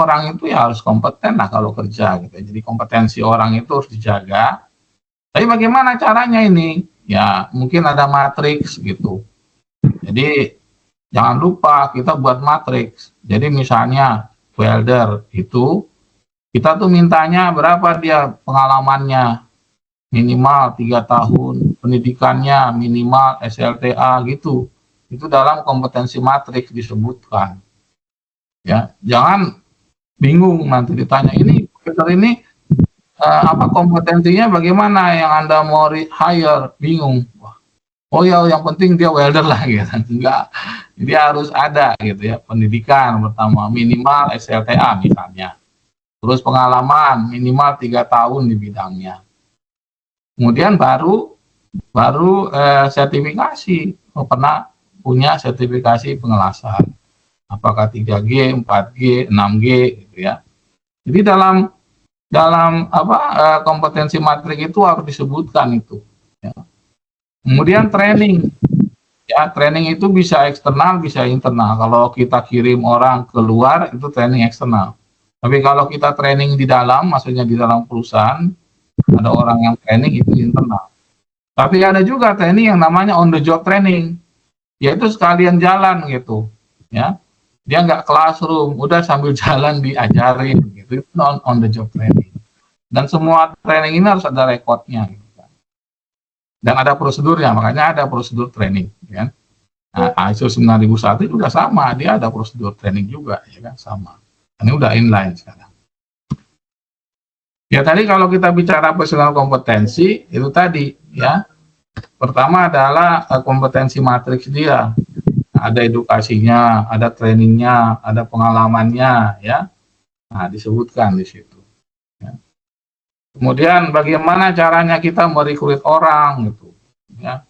Speaker 1: orang itu ya harus kompeten lah kalau kerja gitu. Jadi kompetensi orang itu harus dijaga. Tapi bagaimana caranya ini? Ya mungkin ada matriks gitu. Jadi jangan lupa kita buat matriks. Jadi misalnya welder itu kita tuh mintanya berapa dia pengalamannya, minimal 3 tahun, pendidikannya minimal SLTA gitu. Itu dalam kompetensi matriks disebutkan. Ya, jangan bingung nanti ditanya ini apa kompetensinya, bagaimana yang Anda mau hire, bingung. Oh ya, yang penting dia welder lah gitu. Enggak. Jadi harus ada gitu ya, pendidikan pertama minimal SLTA misalnya. Terus pengalaman minimal 3 tahun di bidangnya. Kemudian baru sertifikasi, pernah punya sertifikasi pengelasan. Apakah 3G, 4G, 6G gitu ya. Jadi dalam kompetensi matrik itu harus disebutkan itu. Ya. Kemudian training. Ya, training itu bisa eksternal, bisa internal. Kalau kita kirim orang keluar itu training eksternal. Tapi kalau kita training di dalam, maksudnya di dalam perusahaan, ada orang yang training itu internal. Tapi ada juga training yang namanya on the job training, yaitu sekalian jalan gitu, ya. Dia nggak classroom, udah sambil jalan diajarin gitu. Itu on the job training. Dan semua training ini harus ada rekodnya gitu kan. Dan ada prosedurnya, makanya ada prosedur training kan. Nah, ISO 9001 juga sama, dia ada prosedur training juga ya kan, sama. Ini udah inline sekarang. Ya tadi kalau kita bicara personal kompetensi itu tadi ya. Pertama adalah kompetensi matriks dia. Ada edukasinya, ada trainingnya, ada pengalamannya, ya. Nah, disebutkan di situ. Ya. Kemudian bagaimana caranya kita merekrut orang, gitu, ya.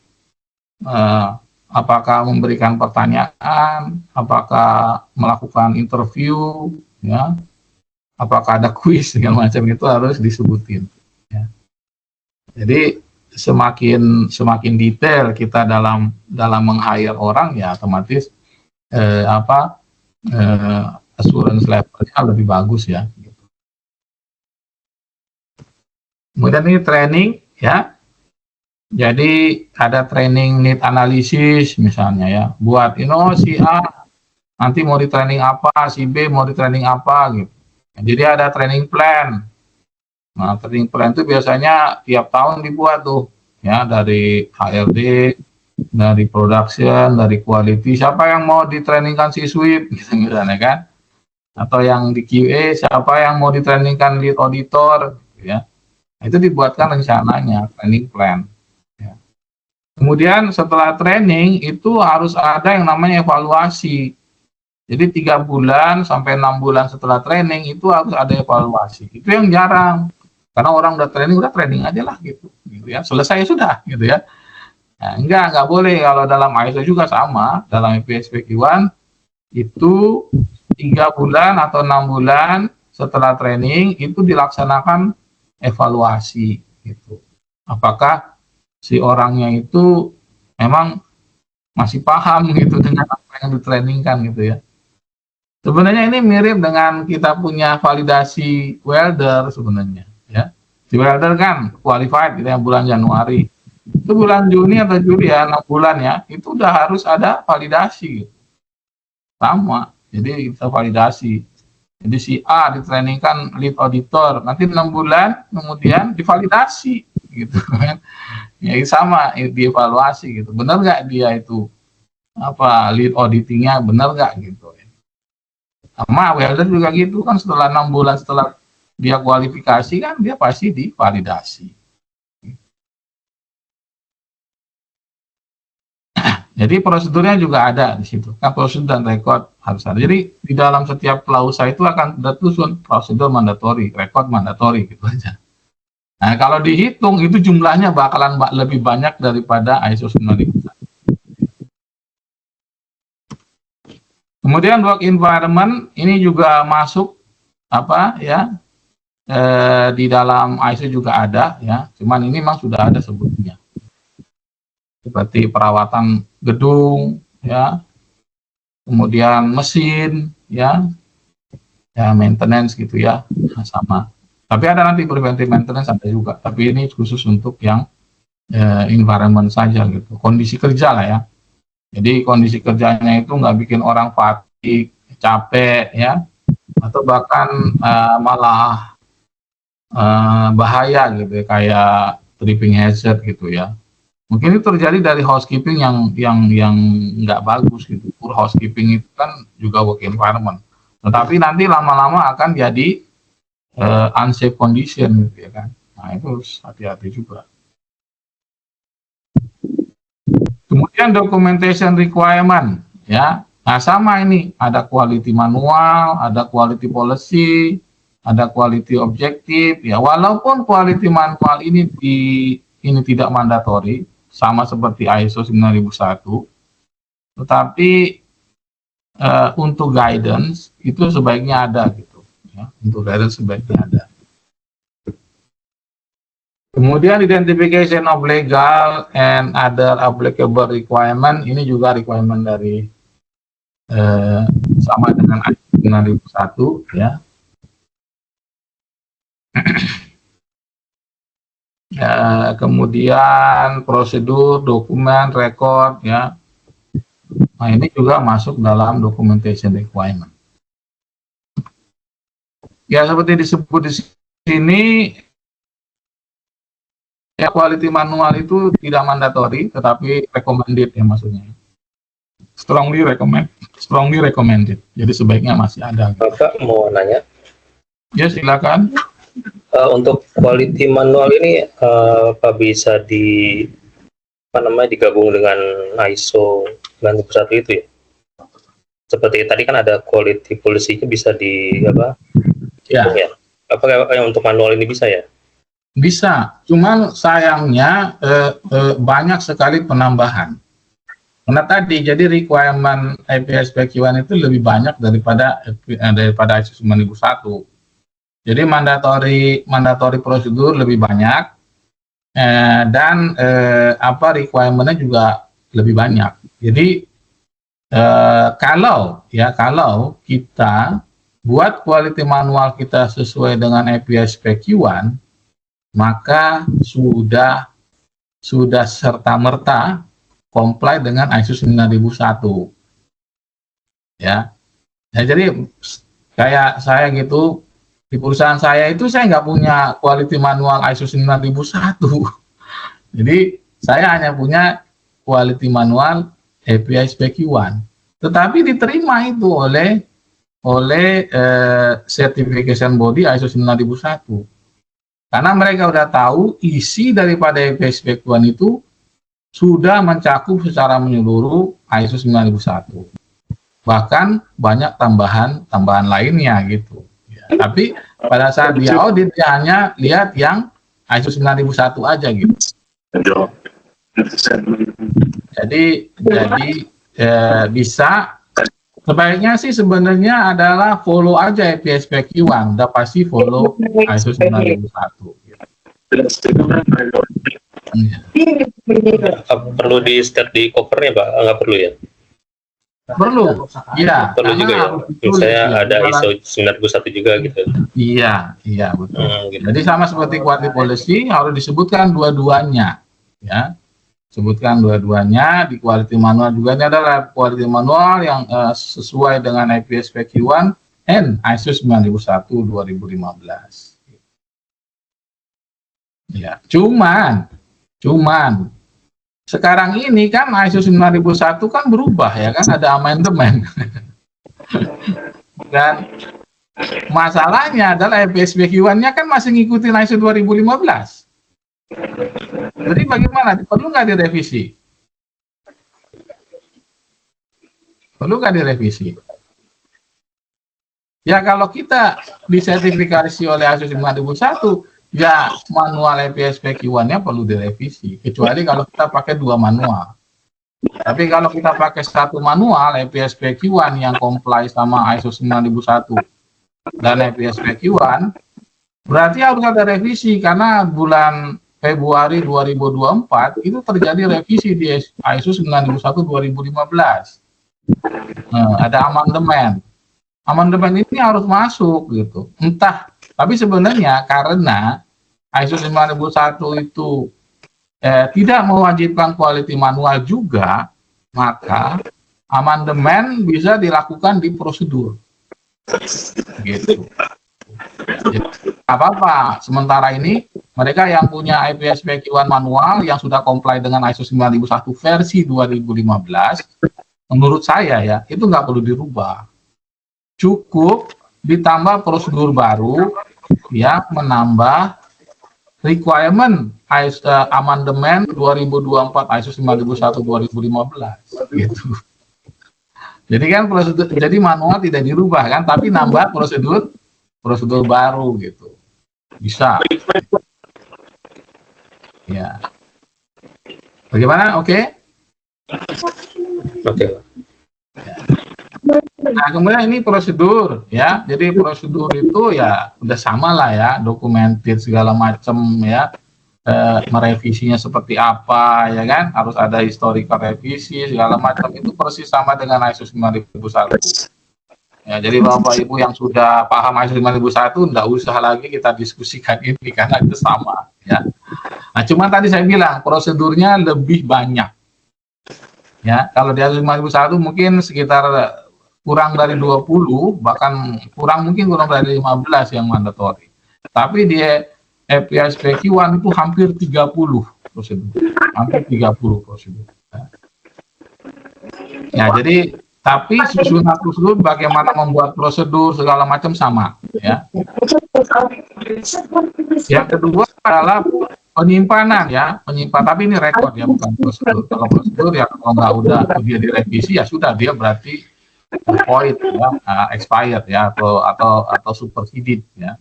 Speaker 1: Apakah memberikan pertanyaan, apakah melakukan interview, ya, apakah ada kuis segala macam itu harus disebutin. Ya. Jadi semakin detail kita dalam meng-hire orang ya otomatis assurance levelnya lebih bagus ya gitu. Kemudian ini training ya, jadi ada training need analysis misalnya ya, buat si A nanti mau di training apa, si B mau di training apa gitu. Jadi ada training plan. Nah, training plan itu biasanya tiap tahun dibuat tuh, ya, dari HRD, dari production, dari quality, siapa yang mau ditrainingkan si sweep, gitu misalnya kan, atau yang di QA, siapa yang mau ditrainingkan lead auditor, gitu, ya. Itu dibuatkan rencananya, training plan. Ya. Kemudian setelah training itu harus ada yang namanya evaluasi. Jadi 3 bulan sampai 6 bulan setelah training itu harus ada evaluasi. Itu yang jarang. Karena orang udah training aja lah gitu ya, selesai sudah gitu ya. Nah, enggak boleh. Kalau dalam ISO juga sama, dalam IPSPQ1 itu 3 bulan atau 6 bulan setelah training itu dilaksanakan evaluasi gitu. Apakah si orangnya itu memang masih paham gitu dengan apa yang ditrainingkan gitu ya. Sebenarnya ini mirip dengan kita punya validasi welder sebenarnya. Ya, si welder kan qualified gitu yang bulan Januari, itu bulan Juni atau Juli ya 6 bulan ya, itu udah harus ada validasi gitu. Sama, jadi kita validasi. Jadi si A ditrainingkan lead auditor, nanti 6 bulan kemudian divalidasi gitu kan. Ya sama, dievaluasi gitu. Benar nggak dia itu lead auditingnya benar nggak gitu ya. Sama welder juga gitu kan, setelah 6 bulan setelah dia kualifikasi kan dia pasti divalidasi. Jadi prosedurnya juga ada di situ. Kan prosedur dan rekod harus ada. Jadi di dalam setiap klausa itu akan ada tulisan prosedur mandatori, rekod mandatori gitu aja. Nah, kalau dihitung itu jumlahnya bakalan lebih banyak daripada ISO 9001. Kemudian work environment ini juga masuk di dalam ISO juga ada ya, cuman ini memang sudah ada sebutnya seperti perawatan gedung ya, kemudian mesin ya, maintenance gitu ya, sama. Tapi ada nanti preventive maintenance ada juga, tapi ini khusus untuk yang environment saja gitu, kondisi kerja lah ya. Jadi kondisi kerjanya itu nggak bikin orang fatigue, capek ya, atau bahkan malah bahaya gitu ya, kayak tripping hazard gitu ya. Mungkin itu terjadi dari housekeeping yang nggak bagus gitu. Poor housekeeping itu kan juga work environment. Tetapi nanti lama-lama akan jadi unsafe condition gitu ya kan. Nah itu harus hati-hati juga. Kemudian documentation requirement ya. Nah sama ini, ada quality manual, ada quality policy, ada quality objektif ya. Walaupun quality manual ini tidak mandatori, sama seperti ISO 9001, tetapi untuk guidance itu sebaiknya ada gitu ya. Untuk guidance sebaiknya ada. Kemudian identification of legal and other applicable requirement, ini juga requirement dari sama dengan ISO 9001 ya. Kemudian prosedur, dokumen, rekod ya. Nah, ini juga masuk dalam documentation requirement. Ya, seperti disebut di sini, ya, quality manual itu tidak mandatory, tetapi recommended ya maksudnya. Strongly recommended. Jadi sebaiknya masih ada.
Speaker 5: Bapak mau nanya,
Speaker 1: Ya, silakan.
Speaker 5: untuk quality manual ini apa bisa digabung dengan ISO 9001 itu ya? Seperti tadi kan ada quality policy-nya bisa
Speaker 1: Ya,
Speaker 5: apakah yang untuk manual ini bisa ya?
Speaker 1: bisa. Cuman sayangnya banyak sekali penambahan. Karena tadi jadi requirement IPSPQ1 itu lebih banyak daripada ISO 9001. Jadi mandatory prosedur lebih banyak dan requirement-nya juga lebih banyak. Jadi kalau kita buat quality manual kita sesuai dengan IPSPQ1, maka sudah serta-merta comply dengan ISO 9001. Ya. Jadi kayak saya gitu, di perusahaan saya itu saya nggak punya quality manual ISO 9001. Jadi saya hanya punya quality manual IPSPQ1. Tetapi diterima itu oleh certification body ISO 9001. Karena mereka udah tahu isi daripada IPSPQ1 itu sudah mencakup secara menyeluruh ISO 9001. Bahkan banyak tambahan lainnya gitu. Ya, tapi pada saat dia audit dia hanya lihat yang ISO 9001 aja gitu. Jadi bisa sebaiknya sih sebenarnya adalah follow aja IPSPQ1, udah pasti follow ISO 9001 gitu.
Speaker 5: Perlu di state di covernya Pak? Nggak perlu ya?
Speaker 1: Perlu, iya.
Speaker 5: Perlu juga ya? Misalnya ada ISO 91 juga gitu.
Speaker 1: Iya, betul.
Speaker 5: Gitu.
Speaker 1: Jadi sama seperti quality policy harus disebutkan dua-duanya, ya. Sebutkan dua-duanya di quality manual juga. Ini adalah quality manual yang sesuai dengan IPSPQ1 and ISO 9001 2015. Ya, cuman sekarang ini kan ISO 9001 kan berubah ya kan, ada amandemen. Dan masalahnya adalah IPSPQ1-nya kan masih ngikutin ISO 2015. Jadi bagaimana? Perlu nggak direvisi? Perlu nggak direvisi? Ya kalau kita disertifikasi oleh ISO 9001, ya manual IPSPQ1-nya perlu direvisi. Kecuali kalau kita pakai dua manual. Tapi kalau kita pakai satu manual IPSPQ1 yang comply sama ISO 9001 dan IPSPQ1, berarti harus ada revisi karena bulan Februari 2024 itu terjadi revisi di ISO 91 2015. Ada amandemen. Amandemen ini harus masuk gitu. Entah, tapi sebenarnya karena ISO 9001 itu tidak mewajibkan quality manual juga, maka amandemen bisa dilakukan di prosedur. Gitu. Jadi, apa-apa. Sementara ini mereka yang punya IPSPQ1 manual yang sudah comply dengan ISO 9001 versi 2015, menurut saya ya itu nggak perlu dirubah. Cukup ditambah prosedur baru yang menambah requirement amandemen 2024 ISO 9001 2015 gitu. Jadi kan jadi manual tidak dirubah kan, tapi nambah prosedur baru gitu. Bisa. Ya. Bagaimana? Oke?
Speaker 5: Oke.
Speaker 1: Ya. Nah, kemudian ini prosedur ya. Jadi prosedur itu ya udah sama lah ya, documented segala macam ya. Merevisinya seperti apa ya kan? Harus ada historical revisi segala macam, itu persis sama dengan ISO 9001. Ya, jadi Bapak Ibu yang sudah paham ISO 9001 enggak usah lagi kita diskusikan ini karena itu sama ya. Nah, cuma tadi saya bilang prosedurnya lebih banyak. Ya, kalau di ASU 5001 mungkin sekitar kurang dari 20, bahkan mungkin kurang dari 15 yang mandatori. Tapi di FPSPQ1 itu hampir 30 prosedur. Hampir 30 prosedur. Ya, jadi tapi susunan prosedur bagaimana membuat prosedur segala macam sama, ya. Yang kedua adalah penyimpanan, ya, tapi ini rekod, ya, bukan prosedur. Kalau prosedur ya kalau nggak udah dia direvisi ya sudah, dia berarti void, ya, expired, ya, atau superseded, ya.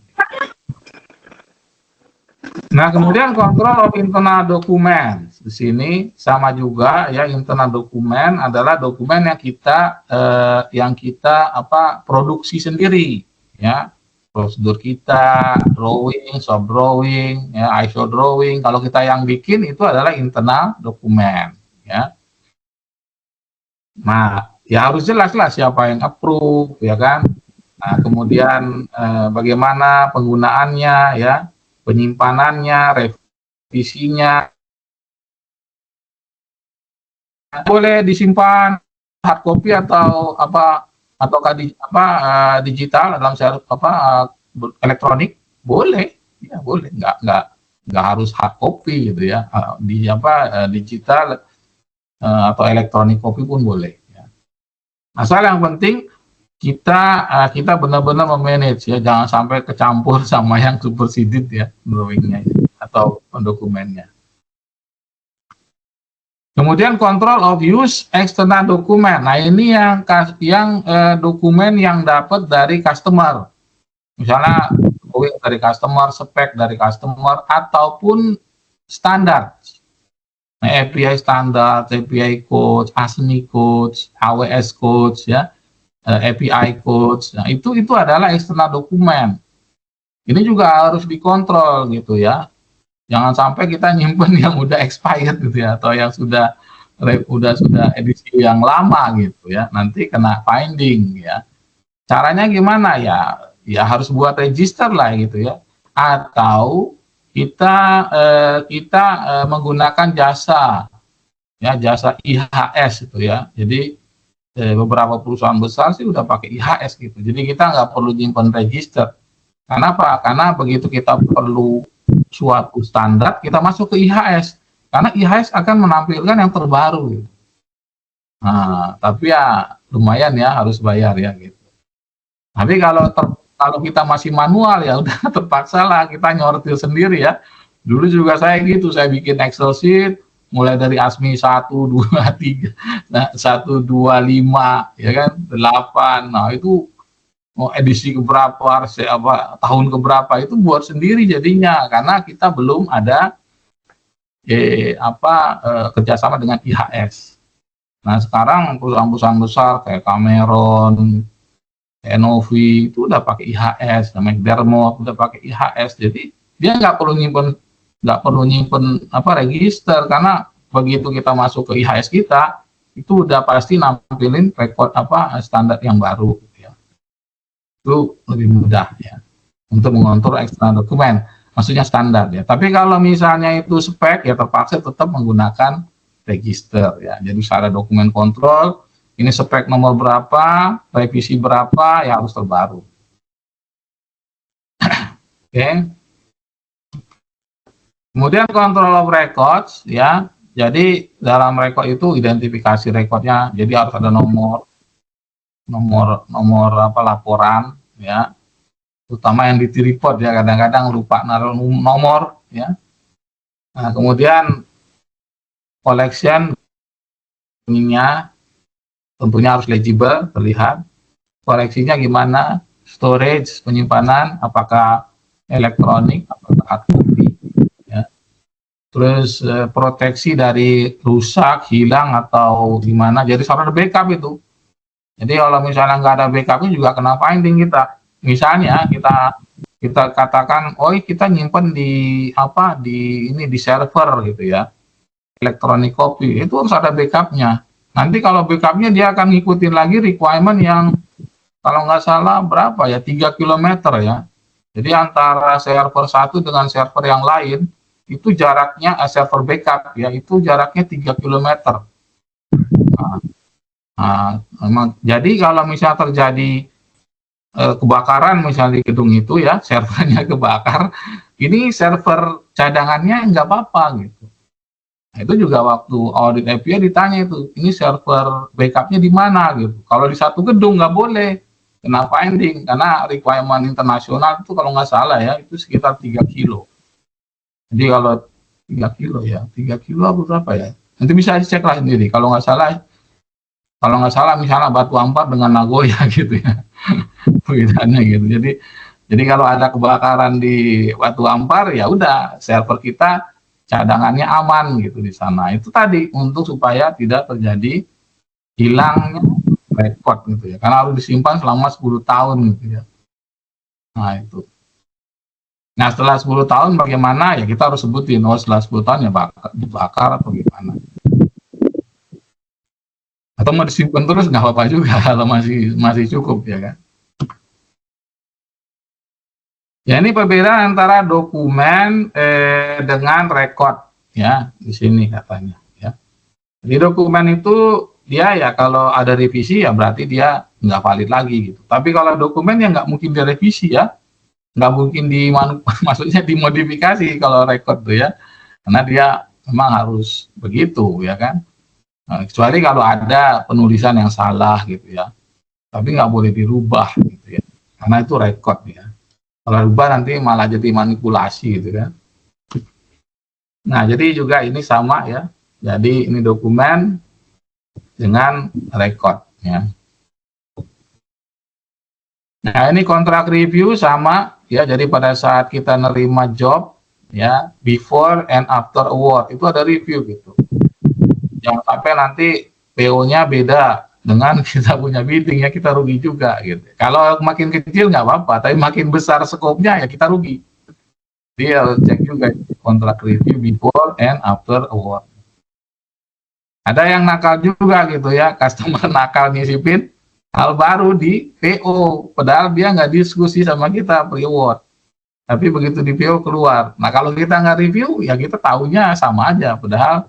Speaker 1: Nah, kemudian control of internal documents. Di sini sama juga, ya, internal dokumen adalah dokumen yang kita produksi sendiri, ya. Prosedur kita, drawing, soft drawing, ya, ISO drawing. Kalau kita yang bikin itu adalah internal dokumen, ya. Nah, ya harus jelas lah siapa yang approve, ya kan. Nah, kemudian bagaimana penggunaannya, ya, penyimpanannya, revisinya. Boleh disimpan hard copy atau digital dalam elektronik, boleh, ya, boleh, nggak harus hard copy gitu, ya, digital atau elektronik copy pun boleh, ya. Asal yang penting kita benar-benar memanage, ya, jangan sampai kecampur sama yang superseded, ya, drawingnya, ya, atau dokumennya. Kemudian control of use external dokumen. Nah, ini yang dokumen yang dapat dari customer. Misalnya drawing dari customer, spek dari customer, ataupun standar. Nah, API standar, API codes, ASME codes, AWS codes, ya, API codes. Nah, itu adalah eksternal dokumen. Ini juga harus dikontrol gitu, ya. Jangan sampai kita nyimpen yang udah expired gitu, ya, atau yang sudah edisi yang lama gitu, ya. Nanti kena finding, ya. Caranya gimana, ya? Ya harus buat register lah gitu, ya. Atau kita menggunakan jasa, ya, jasa IHS itu, ya. Jadi beberapa perusahaan besar sih udah pakai IHS gitu. Jadi kita nggak perlu nyimpen register. Kenapa? Karena begitu kita perlu suatu standar, kita masuk ke IHS. Karena IHS akan menampilkan yang terbaru gitu. Nah, tapi ya lumayan, ya, harus bayar, ya, gitu. Tapi kalau kita masih manual, ya udah terpaksa lah kita nyortir sendiri, ya. Dulu juga saya gitu, saya bikin Excel sheet mulai dari ASME 1, 2, 3, nah 1, 2, 5, ya kan, 8. Nah, itu mau edisi keberapa, tahun keberapa, itu buat sendiri jadinya, karena kita belum ada kerjasama dengan IHS. Nah, sekarang perusahaan-perusahaan besar kayak Cameron, Enovi itu udah pakai IHS, namanya Dermot udah pakai IHS, jadi dia nggak perlu nyimpen register, karena begitu kita masuk ke IHS kita itu udah pasti nampilin rekod standar yang baru. Itu lebih mudah, ya, untuk mengontrol eksternal dokumen, maksudnya standar, ya. Tapi kalau misalnya itu spek, ya terpaksa tetap menggunakan register, ya. Jadi secara dokumen kontrol, ini spek nomor berapa, revisi berapa, ya harus terbaru. Oke. Kemudian control of records, ya. Jadi dalam record itu identifikasi rekodnya, jadi harus ada nomor laporan, ya, terutama yang di report, ya, kadang-kadang lupa naruh nomor, ya. Nah, kemudian collection ininya tentunya harus legible, terlihat koleksinya gimana, storage, penyimpanan apakah elektronik, apakah hard copy, ya. Terus proteksi dari rusak, hilang atau gimana, jadi harus ada backup itu. Jadi kalau misalnya nggak ada backupnya juga kena finding kita. Misalnya kita katakan, oh kita nyimpen di server gitu, ya, electronic copy, itu harus ada backupnya. Nanti kalau backupnya dia akan ngikutin lagi requirement yang kalau nggak salah berapa, ya, 3 km, ya. Jadi antara server satu dengan server yang lain itu jaraknya server backup, ya, itu jaraknya 3 km. Memang. Jadi kalau misalnya terjadi kebakaran misalnya di gedung itu ya, servernya kebakar, ini server cadangannya nggak apa-apa gitu. Nah, itu juga waktu audit API ditanya itu, ini server backupnya di mana gitu. Kalau di satu gedung nggak boleh. Kenapa ending? Karena requirement internasional itu kalau nggak salah ya, itu sekitar 3 kilo. Jadi kalau 3 kilo ya, 3 kilo apa berapa ya? Nanti bisa dicek lah sendiri. Kalau nggak salah misalnya Batu Ampar dengan Nagoya gitu ya. Perbedaannya gitu. Jadi kalau ada kebakaran di Batu Ampar ya udah server kita cadangannya aman gitu di sana. Itu tadi untuk supaya tidak terjadi hilangnya rekod gitu ya. Karena harus disimpan selama 10 tahun gitu ya. Nah itu. Nah setelah 10 tahun bagaimana ya kita harus sebutin, oh setelah 10 tahun ya dibakar atau gimana. Atau mau disimpan terus nggak apa-apa juga kalau masih cukup ya kan. Ya ini perbedaan antara dokumen dengan rekod ya di sini katanya ya. Di dokumen itu dia ya kalau ada revisi ya berarti dia nggak valid lagi gitu. Tapi kalau dokumen ya nggak mungkin direvisi ya, nggak mungkin maksudnya dimodifikasi kalau rekod tuh ya, karena dia memang harus begitu ya kan. Nah, kecuali kalau ada penulisan yang salah gitu ya, tapi nggak boleh dirubah gitu ya, karena itu rekod ya. Kalau rubah nanti malah jadi manipulasi gitu kan. Nah jadi juga ini sama ya, jadi ini dokumen dengan rekod ya. Nah ini kontrak review sama ya, jadi pada saat kita nerima job ya, before and after award itu ada review gitu. Jangan sampai nanti PO-nya beda dengan kita punya bidding ya, kita rugi juga gitu. Kalau makin kecil nggak apa-apa, tapi makin besar skopnya ya kita rugi. Jadi harus cek juga kontrak review before and after award. Ada yang nakal juga gitu ya, customer nakal nyisipin hal baru di PO, padahal dia nggak diskusi sama kita pre-award. Tapi begitu di PO keluar. Nah kalau kita nggak review, ya kita tahunya sama aja, padahal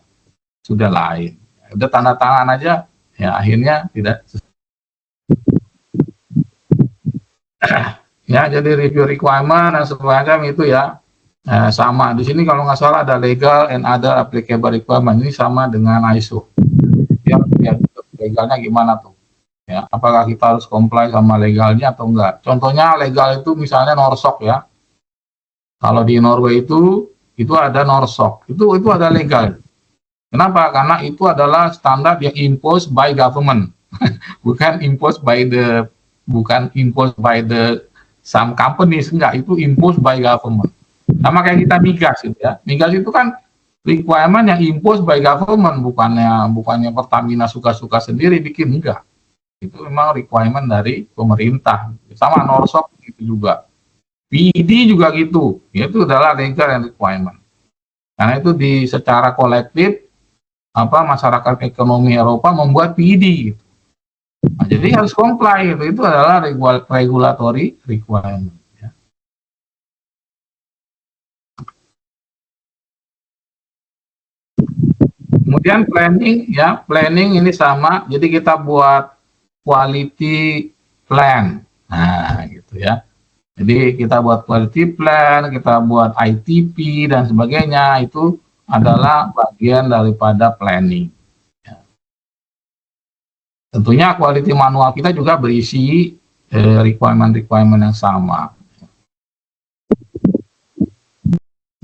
Speaker 1: sudah lain. Udah tanda tangan aja, ya akhirnya tidak. Ya jadi review requirement dan semacam itu ya. Sama di sini kalau nggak salah ada legal and other applicable requirement, ini sama dengan ISO ya, legalnya gimana tuh ya, apakah kita harus comply sama legalnya atau enggak. Contohnya legal itu misalnya NORSOK ya, kalau di Norway itu ada NORSOK, itu ada legal. Kenapa? Karena itu adalah standar yang imposed by government bukan imposed by the some companies, enggak, itu imposed by government. Sama kayak kita migas gitu ya. Migas itu kan requirement yang imposed by government, bukannya Pertamina suka-suka sendiri bikin, enggak. Itu memang requirement dari pemerintah. Sama NORSOK itu juga. PD juga gitu. Itu adalah legal and requirement. Karena itu secara kolektif masyarakat ekonomi Eropa membuat PD gitu. Nah, jadi harus comply gitu. Itu adalah regulatory requirement. Kemudian planning ya, planning ini sama, jadi kita buat quality plan. Nah, gitu ya. Jadi kita buat quality plan, kita buat ITP dan sebagainya, itu adalah bagian daripada planning. Ya. Tentunya quality manual kita juga berisi requirement yang sama.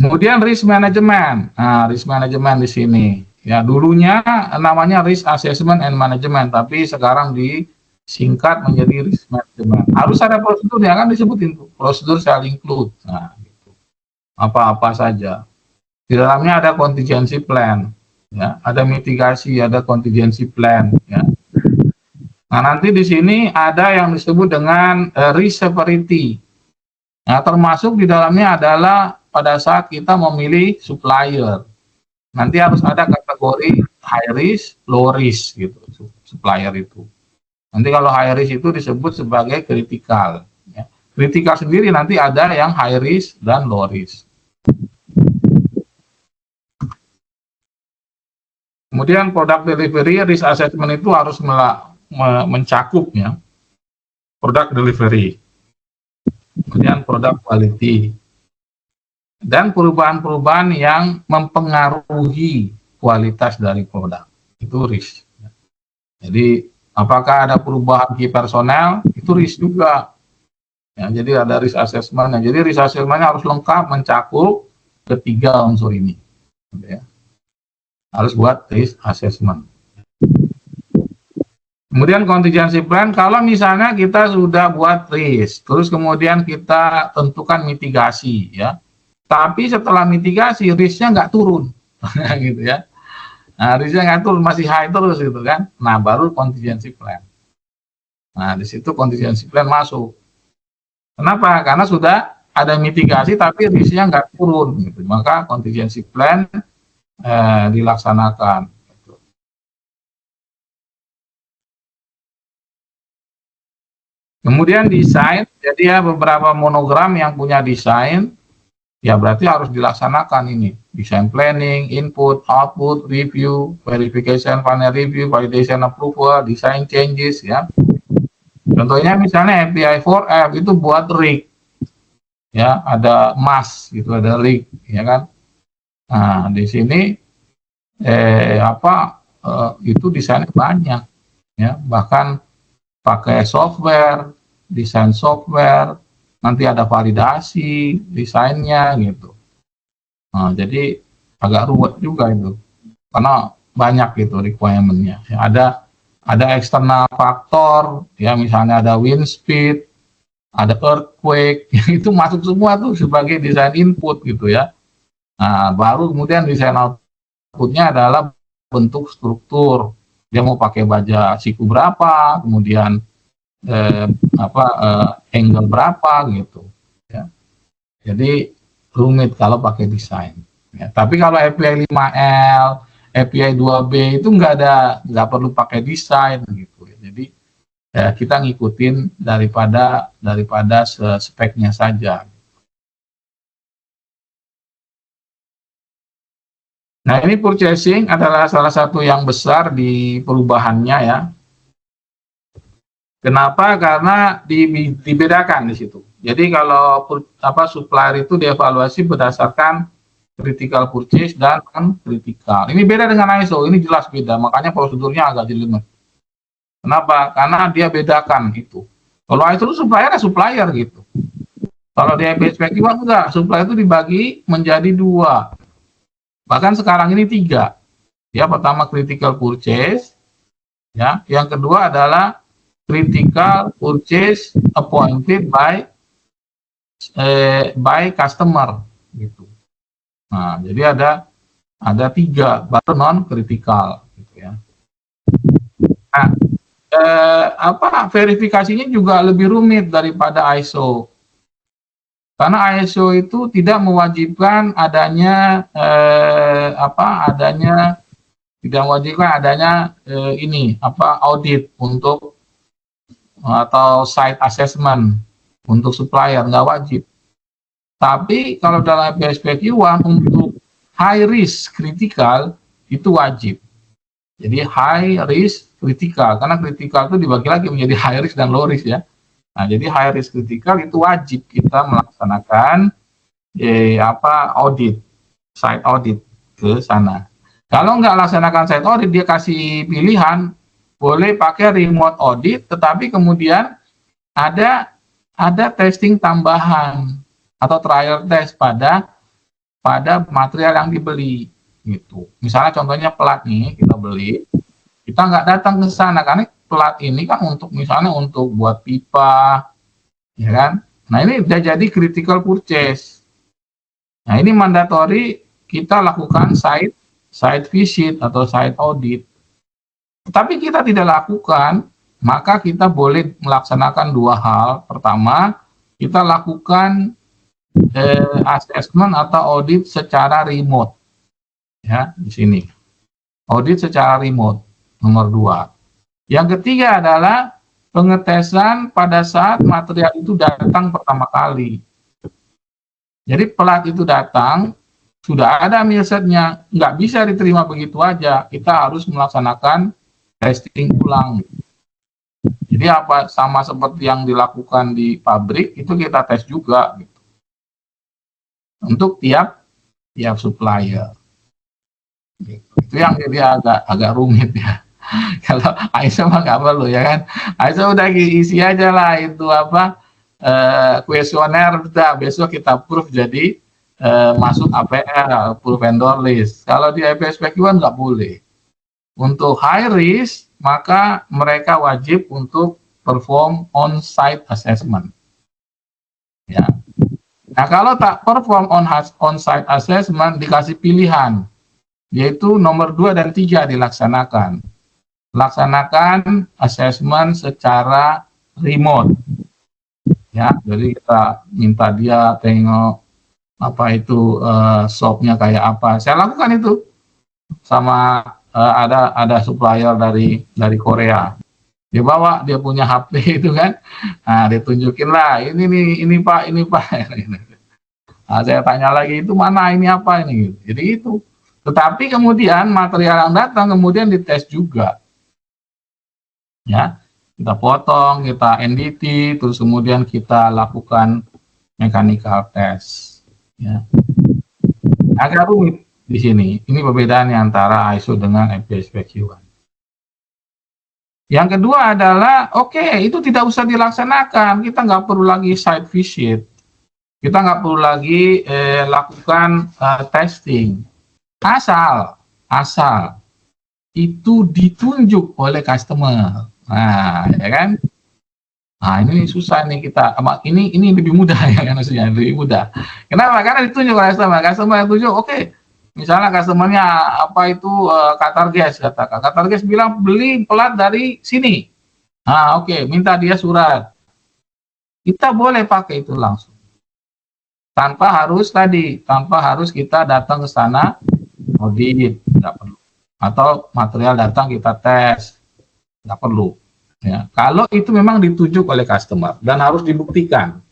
Speaker 1: Kemudian risk management. Nah, risk management di sini. Ya, dulunya namanya risk assessment and management, tapi sekarang disingkat menjadi risk management. Harus ada prosedur yang kan disebutin tuh. Prosedur shall include. Nah, gitu. Apa-apa saja. Di dalamnya ada contingency plan, ya, ada mitigasi, ada contingency plan, ya. Nah, nanti di sini ada yang disebut dengan risk severity. Nah, termasuk di dalamnya adalah pada saat kita memilih supplier. Nanti harus ada kategori high risk, low risk gitu supplier itu. Nanti kalau high risk itu disebut sebagai kritikal. Ya. Kritikal sendiri nanti ada yang high risk dan low risk. Kemudian product delivery, risk assessment itu harus mencakup ya, product delivery, kemudian product quality, dan perubahan-perubahan yang mempengaruhi kualitas dari produk, itu risk. Jadi apakah ada perubahan key personel, itu risk juga. Ya, jadi ada risk assessment. Jadi risk assessment harus lengkap mencakup ketiga unsur ini. Ya. Harus buat risk assessment. Kemudian contingency plan, kalau misalnya kita sudah buat risk, terus kemudian kita tentukan mitigasi, ya. Tapi setelah mitigasi risknya nggak turun, gitu ya. Nah, risknya nggak turun, masih high terus gitu kan. Nah, baru contingency plan. Nah, di situ contingency plan masuk. Kenapa? Karena sudah ada mitigasi tapi risknya nggak turun, gitu. Maka contingency plan dilaksanakan. Gitu. Kemudian desain, jadi ya beberapa monogram yang punya desain, ya berarti harus dilaksanakan ini. Design planning, input, output, review, verification, final review, validation, approval, design changes, ya. Contohnya misalnya API 4F itu buat rig, ya, ada mask gitu, ada rig, ya kan. Nah, di sini itu desainnya banyak, ya, bahkan pakai software, desain software, nanti ada validasi desainnya gitu. Nah, jadi agak ruwet juga itu, karena banyak itu requirement-nya. Ya, ada eksternal faktor, ya misalnya ada wind speed, ada earthquake, itu masuk semua tuh sebagai desain input gitu ya. Nah, baru kemudian desain outputnya adalah bentuk struktur. Dia mau pakai baja siku berapa, kemudian angle berapa gitu ya. Jadi rumit kalau pakai desain ya. Tapi kalau API 5L, API 2B itu nggak perlu pakai desain gitu ya. Jadi ya, kita ngikutin daripada speknya saja. Nah, ini purchasing adalah salah satu yang besar di perubahannya ya. Kenapa? Karena dibedakan di situ. Jadi kalau supplier itu dievaluasi berdasarkan critical purchase dan non-critical. Ini beda dengan ISO, ini jelas beda. Makanya prosedurnya agak jelimet. Kenapa? Karena dia bedakan itu. Kalau ISO itu supplier gitu. Kalau di IPSPQ enggak, supplier itu dibagi menjadi 2. Bahkan sekarang ini 3. Ya, pertama critical purchase, ya. Yang kedua adalah critical purchase appointed by customer gitu. Nah, jadi ada 3 baru non critical gitu ya. Nah, verifikasinya juga lebih rumit daripada ISO. Karena ISO itu tidak mewajibkan adanya audit untuk atau site assessment untuk supplier, nggak wajib. Tapi kalau dalam IPSPQ1 untuk high risk critical itu wajib. Jadi high risk critical, karena critical itu dibagi lagi menjadi high risk dan low risk ya. Nah, jadi high risk critical itu wajib kita melaksanakan audit, site audit ke sana. Kalau nggak laksanakan site audit, dia kasih pilihan boleh pakai remote audit, tetapi kemudian ada testing tambahan atau trial test pada material yang dibeli gitu. Misalnya contohnya pelat nih kita beli, kita nggak datang ke sana karena pelat ini kan misalnya untuk buat pipa, ya kan? Nah, ini udah jadi critical purchase. Nah, ini mandatory kita lakukan site visit atau site audit. Tetapi kita tidak lakukan, maka kita boleh melaksanakan 2 hal. Pertama, kita lakukan assessment atau audit secara remote. Ya, di sini. Audit secara remote, nomor 2. Yang ketiga adalah pengetesan pada saat material itu datang pertama kali. Jadi pelat itu datang, sudah ada milsetnya, nggak bisa diterima begitu aja. Kita harus melaksanakan testing ulang. Jadi apa sama seperti yang dilakukan di pabrik itu kita tes juga gitu. Untuk tiap supplier. Itu yang jadi agak rumit ya. Kalau ISO mah nggak perlu ya kan. ISO udah isi aja lah itu apa kuesioner, udah besok kita proof jadi masuk APL, approve vendor list. Kalau di IPSPQ1 nggak boleh. Untuk high risk maka mereka wajib untuk perform on-site assessment. Ya. Nah, kalau tak perform on-site assessment dikasih pilihan, yaitu nomor 2 dan 3 dilaksanakan. Laksanakan assessment secara remote. Ya, jadi kita minta dia tengok apa itu shopnya kayak apa. Saya lakukan itu sama ada supplier dari Korea. Dia bawa, dia punya HP itu kan, nah ditunjukin lah, ini Pak. Nah, saya tanya lagi, itu mana, ini apa ini? Jadi itu. Tetapi kemudian material yang datang kemudian dites juga. Ya, kita potong, kita NDT, terus kemudian kita lakukan mechanical test. Ya. Agak rumit di sini. Ini perbedaannya antara ISO dengan IPSPQ1. Yang kedua adalah, oke, itu tidak usah dilaksanakan. Kita nggak perlu lagi site visit. Kita nggak perlu lagi lakukan testing. Asal itu ditunjuk oleh customer. Nah, ya kan? Nah, ini susah nih kita. Ini lebih mudah ya kan, maksudnya lebih mudah. Kenapa? Karena ditunjuk oleh customer. Customer yang tunjuk, oke. Misalnya customernya apa itu Qatar Gas, katakan. Qatar Gas bilang beli pelat dari sini. Nah, oke, minta dia surat. Kita boleh pakai itu langsung. Tanpa harus kita datang ke sana audit, nggak perlu. Atau material datang kita tes, nggak perlu. Ya, kalau itu memang ditunjuk oleh customer dan harus dibuktikan.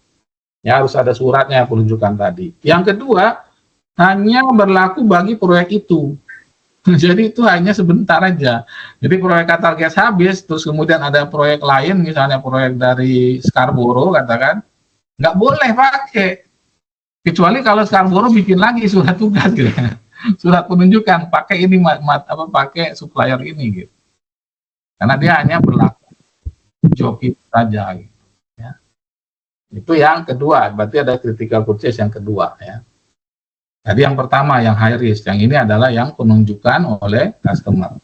Speaker 1: Ya, harus ada suratnya penunjukan tadi. Yang kedua, hanya berlaku bagi proyek itu. Jadi itu hanya sebentar aja. Jadi proyek Qatar Gas habis, terus kemudian ada proyek lain, misalnya proyek dari Scarborough, katakan, nggak boleh pakai. Kecuali kalau Scarborough bikin lagi surat tugas, gitu. Surat penunjukan, pakai ini, pakai supplier ini, gitu. Karena dia hanya berlaku job itu saja, gitu. Ya. Itu yang kedua, berarti ada critical purchase yang kedua, ya. Tadi yang pertama yang high risk, yang ini adalah yang penunjukan oleh customer.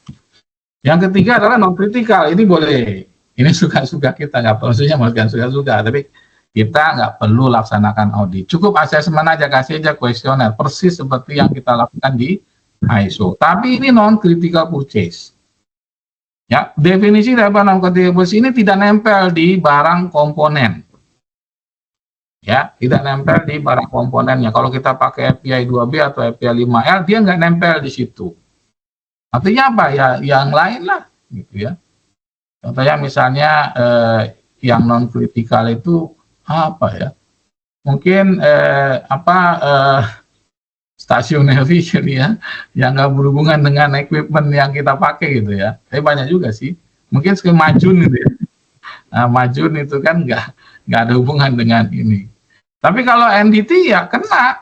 Speaker 1: Yang ketiga adalah non critical, ini boleh, ini suka-suka kita, nggak perlu, maksudnya bukan suka-suka, tapi kita nggak perlu laksanakan audit, cukup assessment aja, kasih aja kuesioner, persis seperti yang kita lakukan di ISO. Tapi ini non critical purchase. Ya, definisi dari non critical purchase ini tidak nempel di barang komponen. Ya, tidak nempel di barang komponennya. Kalau kita pakai API 2B atau API 5L, dia nggak nempel di situ. Artinya apa? Ya, yang lain lah, gitu ya. Contohnya misalnya yang non kritikal itu apa ya? Mungkin stasiun navigation ya, yang nggak berhubungan dengan equipment yang kita pakai gitu ya. Tapi banyak juga sih. Mungkin majun gitu ya. Nah, majun itu kan nggak ada hubungan dengan ini. Tapi kalau NDT ya kena.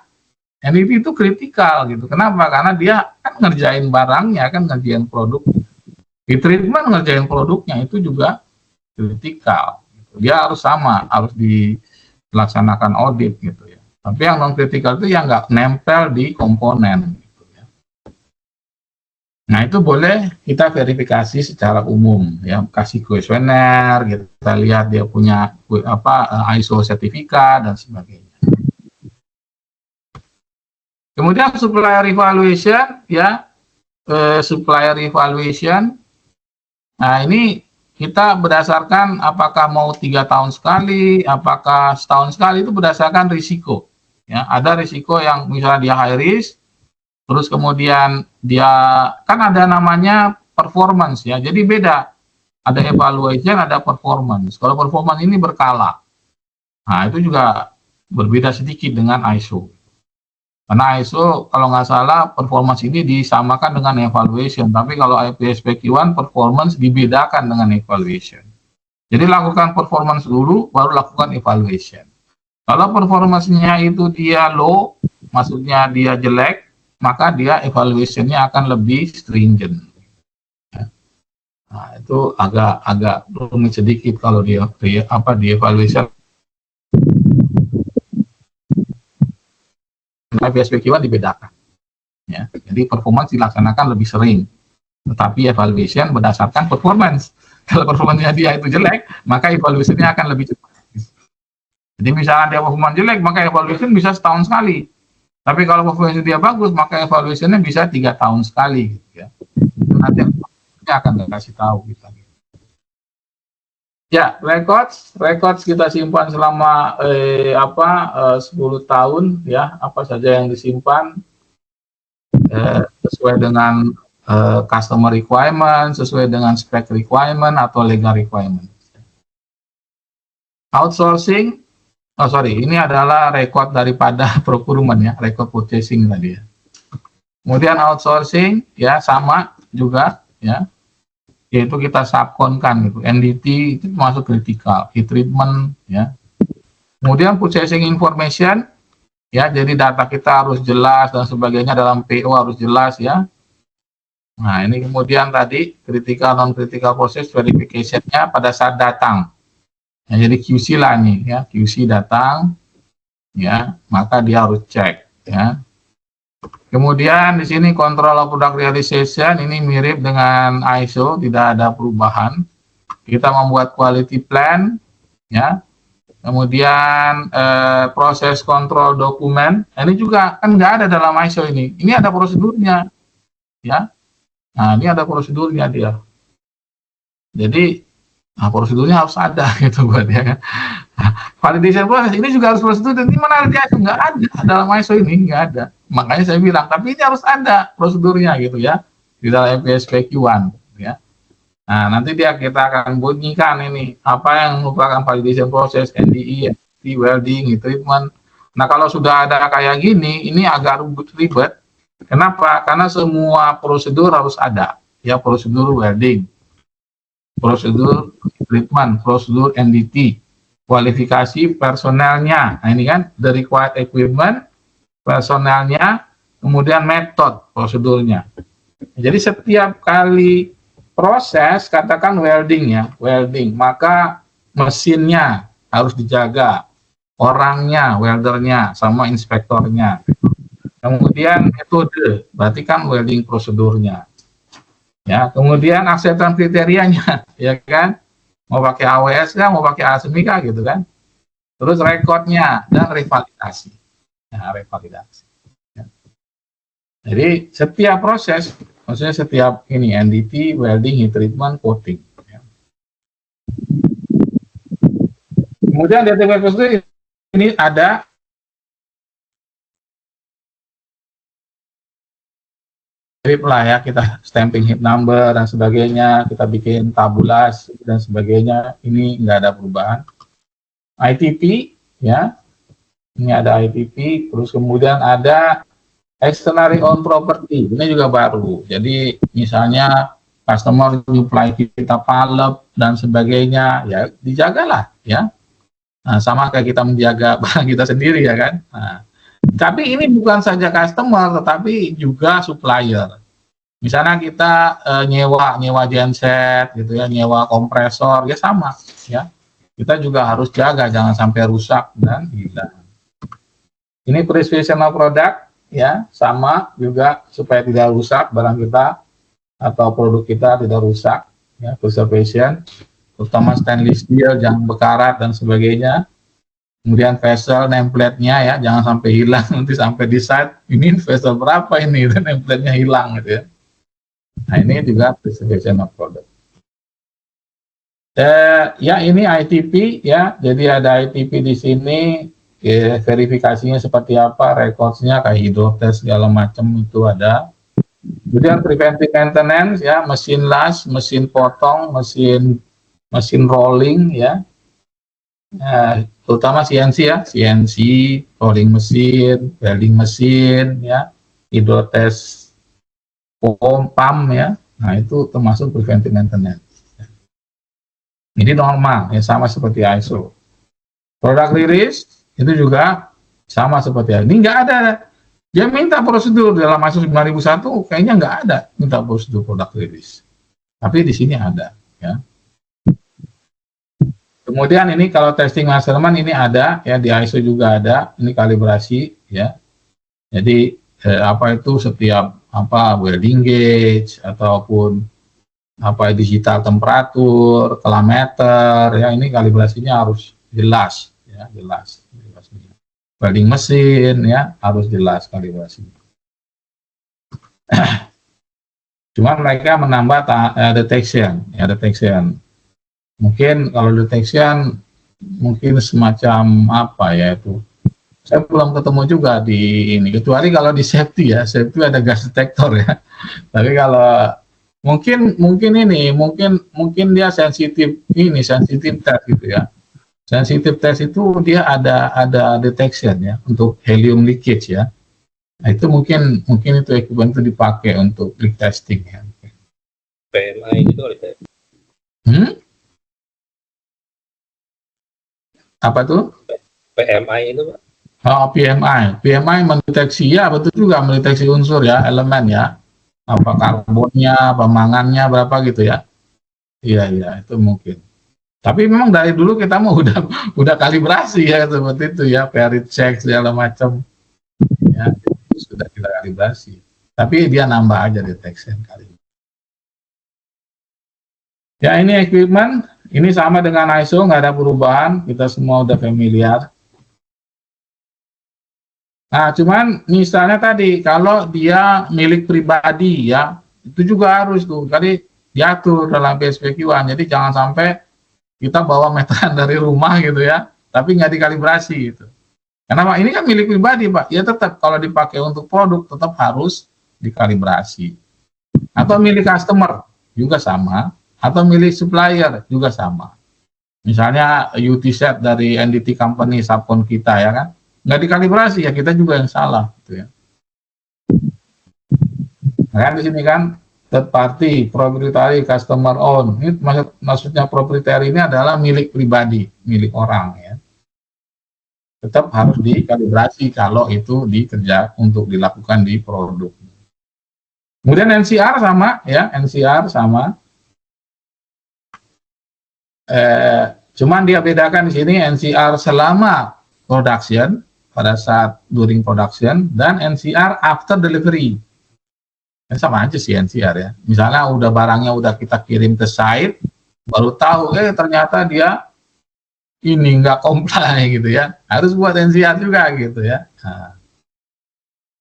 Speaker 1: NDT itu kritikal gitu. Kenapa? Karena dia kan ngerjain barangnya, kan ngerjain produk. Di treatment ngerjain produknya itu juga kritikal. Gitu. Dia harus sama, harus dilaksanakan audit gitu ya. Tapi yang non kritikal itu yang nggak nempel di komponen. Gitu ya. Nah itu boleh kita verifikasi secara umum ya, kasih kuesioner, kita lihat dia punya ISO sertifikat dan sebagainya. Kemudian supplier evaluation ya, supplier evaluation. Nah ini kita berdasarkan apakah mau 3 tahun sekali, apakah setahun sekali, itu berdasarkan risiko. Ya, ada risiko yang misalnya dia high risk, terus kemudian dia kan ada namanya performance ya, jadi beda. Ada evaluation, ada performance. Kalau performance ini berkala, nah itu juga berbeda sedikit dengan ISO. Karena ISO kalau nggak salah performance ini disamakan dengan evaluation, tapi kalau IPSPQ1 performance dibedakan dengan evaluation. Jadi lakukan performance dulu, baru lakukan evaluation. Kalau performance-nya itu dia low, maksudnya dia jelek, maka dia evaluation-nya akan lebih stringent. Nah, itu agak rumit sedikit kalau di evaluation. IPSPQ1 dibedakan. Ya, jadi performance dilaksanakan lebih sering, tetapi evaluation berdasarkan performance. Kalau performance-nya dia itu jelek, maka evaluation-nya akan lebih cepat. Jadi misalnya dia performance jelek, maka evaluation bisa setahun sekali. Tapi kalau performance dia bagus, maka evaluation-nya bisa 3 tahun sekali. Gitu ya. Itu nanti akan kasih tahu kita. Ya, records kita simpan selama 10 tahun ya, apa saja yang disimpan sesuai dengan customer requirement, sesuai dengan spec requirement atau legal requirement. Outsourcing, ini adalah record daripada procurement ya, record purchasing tadi ya. Kemudian outsourcing ya sama juga ya, yaitu kita subkonkan gitu. NDT itu masuk kritikal, heat treatment ya. Kemudian purchasing information ya, jadi data kita harus jelas dan sebagainya, dalam PO harus jelas ya. Nah, ini kemudian tadi critical non critical process verification-nya pada saat datang. Ya, jadi QC lah nih ya, QC datang ya, maka dia harus cek ya. Kemudian di sini control of product realization, ini mirip dengan ISO, tidak ada perubahan. Kita membuat quality plan, ya. Kemudian proses kontrol dokumen, ini juga kan nggak ada dalam ISO ini. Ini ada prosedurnya, ya. Nah, ini ada prosedurnya dia. Jadi, prosedurnya harus ada gitu buat dia kan. Validation proses ini juga harus prosedur, dan ini mana ada ISO? Nggak ada dalam ISO ini, nggak ada. Makanya saya bilang, tapi ini harus ada prosedurnya gitu ya, di dalam IPSPQ1 ya. Nah, nanti kita akan bunyikan ini apa yang merupakan validation proses, NDE, FT, welding, heat treatment. Nah, kalau sudah ada kayak gini, ini agak ribet. Kenapa? Karena semua prosedur harus ada. Ya, prosedur welding, prosedur treatment, prosedur NDT, kualifikasi personelnya. Nah, ini kan the required equipment, personelnya, kemudian metode prosedurnya. Jadi setiap kali proses, katakan welding ya, welding, maka mesinnya harus dijaga, orangnya, weldernya, sama inspektornya. Kemudian metode, berarti kan welding prosedurnya. Ya, kemudian acceptance kriterianya, ya kan, mau pakai AWS kah, mau pakai ASMI kah, gitu kan. Terus rekodnya dan revalidasi. Nah, revalidasi. Ya. Jadi setiap proses, maksudnya setiap ini NDT, welding, heat treatment, coating. Ya. Kemudian database prosedur ini ada mirip lah ya, kita stamping heat number dan sebagainya, kita bikin tabulas dan sebagainya. Ini nggak ada perubahan. ITP ya. Ini ada ITP, terus kemudian ada externally owned property, ini juga baru. Jadi misalnya customer supply kita palep dan sebagainya, ya dijagalah ya. Nah, sama kayak kita menjaga barang kita sendiri ya kan. Nah, tapi ini bukan saja customer, tetapi juga supplier. Misalnya kita nyewa genset gitu ya, nyewa kompresor, ya sama ya. Kita juga harus jaga jangan sampai rusak dan hilang. Ini preservation of product ya, sama juga supaya tidak rusak barang kita atau produk kita tidak rusak ya, preservation, terutama stainless steel jangan bekarat dan sebagainya. Kemudian vessel nameplate-nya ya, jangan sampai hilang nanti sampai di site ini vessel berapa ini, dan nameplate-nya hilang gitu ya. Nah, ini juga preservation of product. Ya, ini ITP ya, jadi ada ITP di sini. Ya, verifikasinya seperti apa, records-nya kayak hidrotest segala macam itu ada. Kemudian preventive maintenance ya, mesin las, mesin potong, mesin rolling ya. Terutama CNC ya, CNC, rolling mesin, welding mesin, ya, hidrotes pump ya. Nah, itu termasuk preventive maintenance. Ini normal, ya, sama seperti ISO. Product release itu juga sama seperti ini. Nggak ada. Dia minta prosedur dalam ISO 9001, kayaknya nggak ada minta prosedur product release. Tapi di sini ada, ya. Kemudian ini kalau testing measurement ini ada, ya, di ISO juga ada. Ini kalibrasi, ya. Jadi apa itu setiap welding gauge ataupun digital temperatur, kilometer, ya, ini kalibrasinya harus jelas, ya, jelas. Welding mesin, ya, harus jelas kalibrasinya. Cuma mereka menambah detection, ya, detection. Mungkin kalau detection mungkin semacam apa ya itu. Saya belum ketemu juga di ini, kecuali kalau di safety ya, safety ada gas detector ya. Tapi kalau mungkin dia sensitif test gitu ya. Sensitive test itu dia ada detection ya untuk helium leakage ya. Nah, itu mungkin itu equipment itu dipakai untuk leak testing ya.
Speaker 5: PMI gitu kali ya.
Speaker 1: Apa tuh?
Speaker 5: PMI itu, Pak.
Speaker 1: Oh, PMI mendeteksi, ya, betul juga, mendeteksi unsur ya, elemen ya. Apa karbonnya, pemangannya berapa gitu ya. Iya, itu mungkin. Tapi memang dari dulu kita mau udah kalibrasi ya, seperti itu ya, period check segala macam. Ya, itu sudah kita kalibrasi. Tapi dia nambah aja detection kali. Ya, ini equipment, ini sama dengan ISO, nggak ada perubahan, kita semua udah familiar. Nah, cuman misalnya tadi, kalau dia milik pribadi ya, itu juga harus tuh, tadi diatur dalam PSPQ1, jadi jangan sampai kita bawa meteran dari rumah gitu ya, tapi nggak dikalibrasi gitu. Kenapa? Ini kan milik pribadi, Pak, ya tetap kalau dipakai untuk produk, tetap harus dikalibrasi. Atau milik customer, juga sama. Atau milik supplier juga sama. Misalnya UT set dari NDT company subcon kita ya kan, nggak dikalibrasi ya kita juga yang salah gitu ya. Nah, kan di sini kan third party, proprietary, customer own. Ini maksudnya proprietary ini adalah milik pribadi, milik orang ya. Tetap harus dikalibrasi kalau itu untuk dilakukan di produk. Kemudian NCR sama ya, NCR sama. Cuman dia bedakan di sini NCR selama production, pada saat during production, dan NCR after delivery. Sama aja sih NCR ya. Misalnya barangnya udah kita kirim ke site, baru tahu ternyata dia ini nggak comply gitu ya. Harus buat NCR juga gitu ya.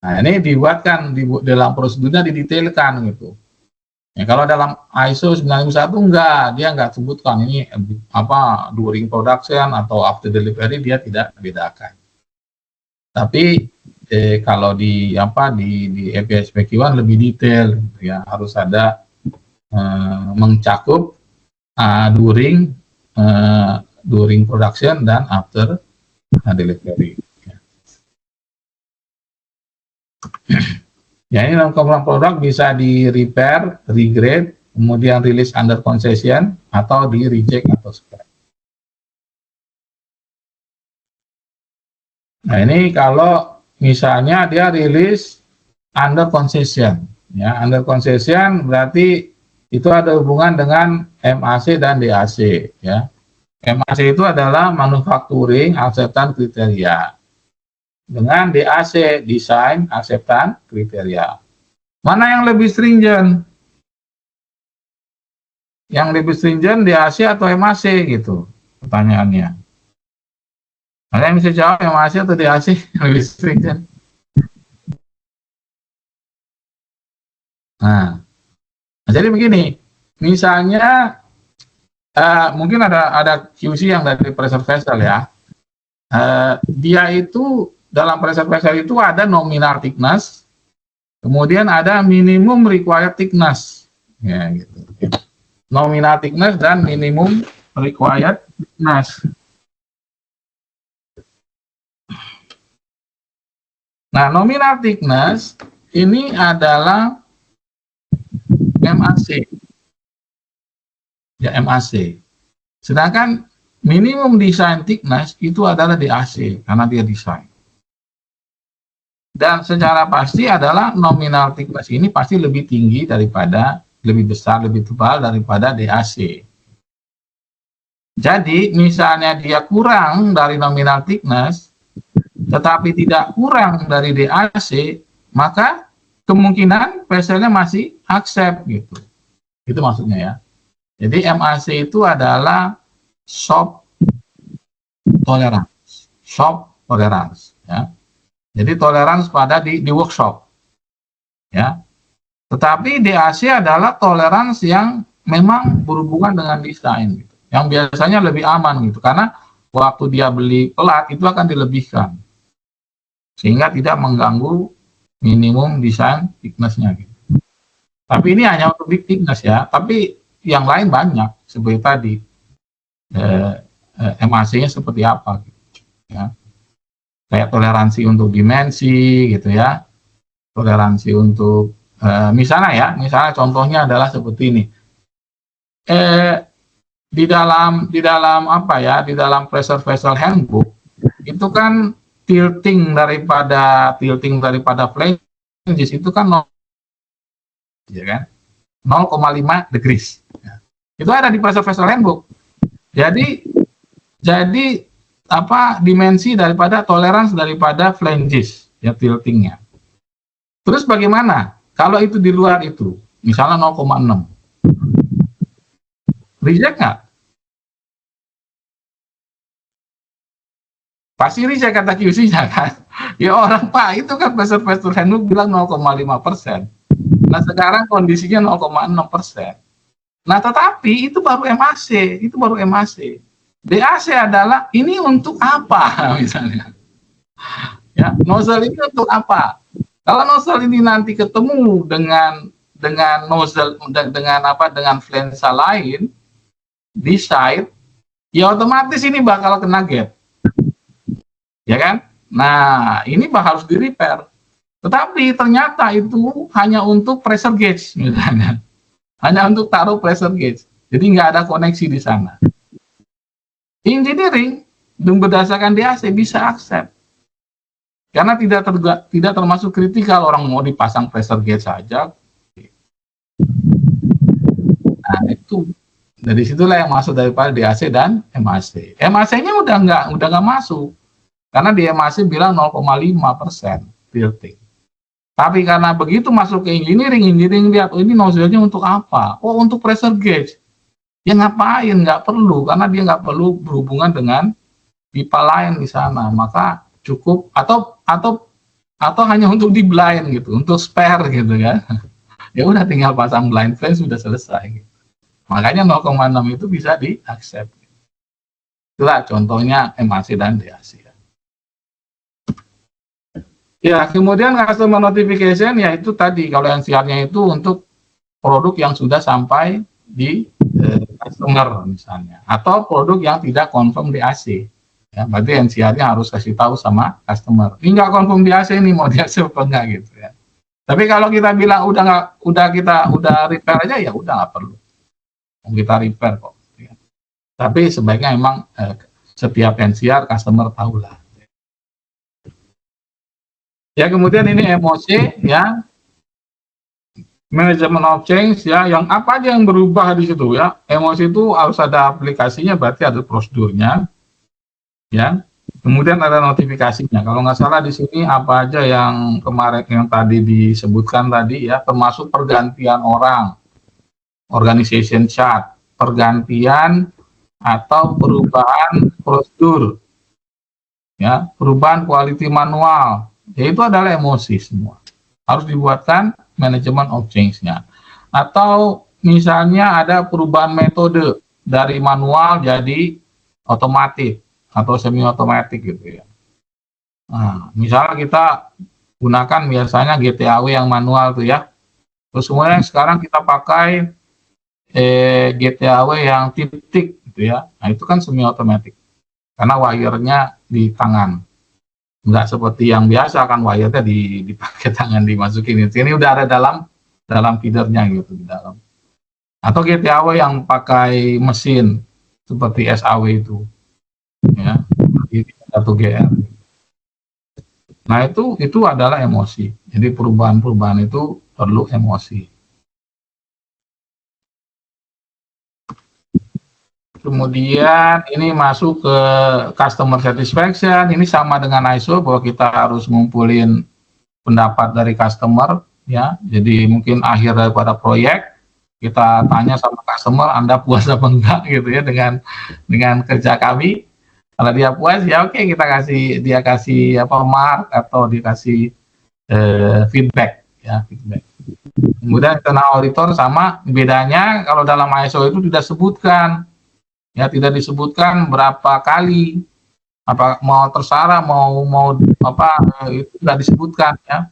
Speaker 1: Nah ini dibuatkan dalam prosedurnya didetailkan gitu. Ya, kalau dalam ISO 9001 dia nggak sebutkan ini during production atau after delivery, dia tidak bedakan. Tapi kalau di EPSPQ1 lebih detail ya, harus ada mencakup during production dan after delivery. Ya, ini dalam komponen produk bisa di repair, regrade, kemudian release under concession, atau di reject atau scrap. Nah, ini kalau misalnya dia release under concession, ya, under concession berarti itu ada hubungan dengan MAC dan DAC, ya. MAC itu adalah manufacturing acceptance criteria. Dengan DAC, design acceptance kriteria. Mana yang lebih stringent? Yang lebih stringent DAC atau MAC gitu pertanyaannya. Ada yang bisa jawab MAC atau DAC lebih stringent? Nah, jadi begini, misalnya mungkin ada QC yang dari pressure vessel ya. Dia itu dalam pressure vessel itu ada nominal thickness, kemudian ada minimum required thickness, ya gitu. Nominal thickness dan minimum required thickness. Nah, nominal thickness ini adalah MAC. Ya, MAC. Sedangkan minimum design thickness itu adalah DAC karena dia desain. Dan secara pasti adalah nominal thickness ini pasti lebih tinggi daripada, lebih besar, lebih tebal daripada DAC. Jadi misalnya dia kurang dari nominal thickness, tetapi tidak kurang dari DAC, maka kemungkinan vessel-nya masih accept gitu. Itu maksudnya ya. Jadi MAC itu adalah shop tolerance, ya. Jadi toleransi pada di workshop, ya. Tetapi DAC adalah toleransi yang memang berhubungan dengan desain, gitu. Yang biasanya lebih aman gitu, karena waktu dia beli pelat itu akan dilebihkan, sehingga tidak mengganggu minimum desain thickness-nya. Gitu. Tapi ini hanya untuk big thickness ya, tapi yang lain banyak seperti tadi MAC-nya seperti apa, gitu, ya. Kayak toleransi untuk dimensi gitu ya, toleransi untuk misalnya contohnya adalah seperti ini, di dalam apa ya, di dalam pressure vessel handbook itu kan tilting daripada flanges itu kan 0, ya kan, 0,5 degrees ya. Itu ada di pressure vessel handbook. Jadi apa dimensi daripada toleransi daripada flanges ya, tiltingnya. Terus bagaimana kalau itu di luar itu, misalnya 0,6, reject nggak? Pasti reject kata QC-nya kan. Ya orang Pak, itu kan pressure vessel handbook bilang 0,5%. Nah sekarang kondisinya 0,6%. Nah tetapi itu baru MAC, DAC adalah ini untuk apa misalnya, ya, nozzle ini untuk apa? Kalau nozzle ini nanti ketemu dengan nozzle dengan flange lain di side, ya otomatis ini bakal kena gap, ya kan? Nah ini harus di repair. Tetapi ternyata itu hanya untuk pressure gauge misalnya, hanya untuk taruh pressure gauge, jadi nggak ada koneksi di sana. Engineering berdasarkan DAC bisa accept karena tidak termasuk kritikal, orang mau dipasang pressure gauge saja. Nah itu dari situlah yang masuk daripada DAC dan MAC. MAC-nya udah nggak masuk karena di MAC bilang 0,5% tilting. Tapi karena begitu masuk ke engineering lihat, oh ini nozzle-nya untuk apa? Oh untuk pressure gauge. Ya ngapain, nggak perlu, karena dia nggak perlu berhubungan dengan pipa lain di sana, maka cukup atau hanya untuk di blind gitu, untuk spare gitu ya. Ya udah tinggal pasang blind flange sudah selesai. Gitu. Makanya 0,6 itu bisa di accept. Itulah contohnya MAC dan DAC. Ya kemudian customer notification, ya itu tadi kalau NCR-nya itu untuk produk yang sudah sampai di customer misalnya, atau produk yang tidak confirm DAC, ya berarti NCR-nya harus kasih tahu sama customer, ini nggak confirm DAC ini, mau DAC apa enggak gitu ya. Tapi kalau kita bilang udah repair aja, ya udah nggak perlu, kita repair kok. Ya. Tapi sebaiknya emang setiap NCR customer tahu lah. Ya kemudian ini MOC ya. Management of change ya, yang apa aja yang berubah di situ ya. Emosi itu harus ada aplikasinya, berarti ada prosedurnya, ya. Kemudian ada notifikasinya. Kalau nggak salah di sini apa aja yang kemarin yang tadi disebutkan tadi ya, termasuk pergantian orang, organization chart, pergantian atau perubahan prosedur, ya, perubahan quality manual, yaitu adalah emosi semua. Harus dibuatkan manajemen of change-nya. Atau misalnya ada perubahan metode dari manual jadi otomatis atau semi otomatis gitu ya. Nah, misalnya kita gunakan biasanya GTAW yang manual tuh ya. Terus semuanya sekarang kita pakai GTAW yang titik gitu ya. Nah, itu kan semi otomatis. Karena wire-nya di tangan. Nggak seperti yang biasa kan wire-nya dipakai tangan dimasukin. Ini udah ada dalam feedernya gitu di dalam. Atau GTAW yang pakai mesin seperti SAW itu, ya, ini 1GR. Nah itu adalah emosi. Jadi perubahan-perubahan itu perlu emosi. Kemudian ini masuk ke customer satisfaction. Ini sama dengan ISO bahwa kita harus ngumpulin pendapat dari customer, ya. Jadi mungkin akhir daripada proyek kita tanya sama customer, Anda puas apa enggak gitu ya dengan kerja kami. Kalau dia puas ya oke, dia kasih mark atau dikasih feedback, ya, feedback. Kemudian internal auditor sama, bedanya kalau dalam ISO itu tidak sebutkan, ya, tidak disebutkan berapa kali, apa mau tersara mau itu tidak disebutkan, ya.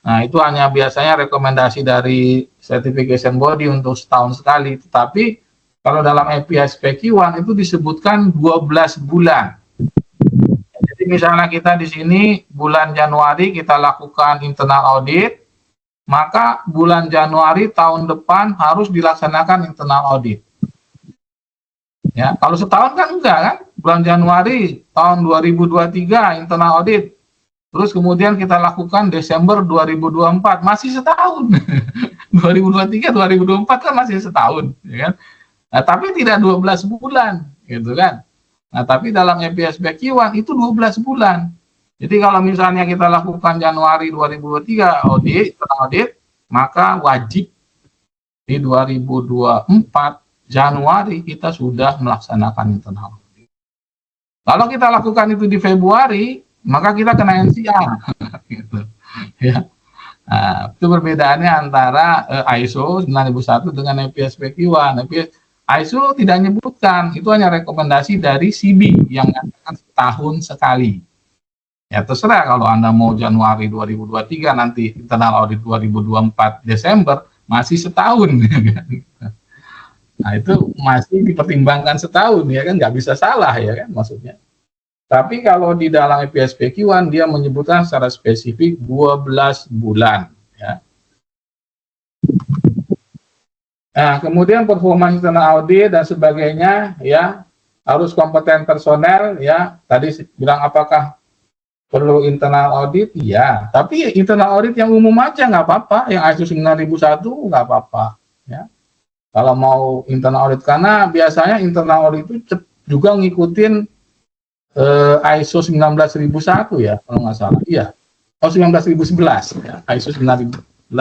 Speaker 1: Nah itu hanya biasanya rekomendasi dari certification body untuk setahun sekali, tetapi kalau dalam API-SPQ1 itu disebutkan 12 bulan. Jadi misalnya kita di sini bulan Januari kita lakukan internal audit, maka bulan Januari tahun depan harus dilaksanakan internal audit. Ya, kalau setahun kan enggak kan? Bulan Januari tahun 2023 internal audit. Terus kemudian kita lakukan Desember 2024, masih setahun. 2023 2024 kan masih setahun, ya kan? Nah, tapi tidak 12 bulan, gitu kan? Nah, tapi dalam API-SPQ1 itu 12 bulan. Jadi kalau misalnya kita lakukan Januari 2023 audit, maka wajib di 2024 Januari kita sudah melaksanakan internal audit. Kalau kita lakukan itu di Februari, maka kita kena NCR. Gitu. Ya. Nah, itu perbedaannya antara ISO 9001 dengan API-SPQ1. ISO tidak menyebutkan, itu hanya rekomendasi dari CB yang mengatakan setahun sekali. Ya terserah kalau Anda mau Januari 2023 nanti internal audit 2024 Desember masih setahun. Nah itu masih dipertimbangkan setahun, ya kan, nggak bisa salah, ya kan, maksudnya. Tapi kalau di dalam API-SPQ1 dia menyebutkan secara spesifik 12 bulan, ya. Nah, kemudian performance internal audit dan sebagainya, ya, harus kompeten personel, ya. Tadi bilang apakah perlu internal audit? Ya, tapi internal audit yang umum aja nggak apa-apa, yang ISO 9001 nggak apa-apa, ya. Kalau mau internal audit, karena biasanya internal audit itu juga ngikutin ISO 19001 ya, kalau nggak salah. Iya. Oh, 19011 ya, ISO 19011.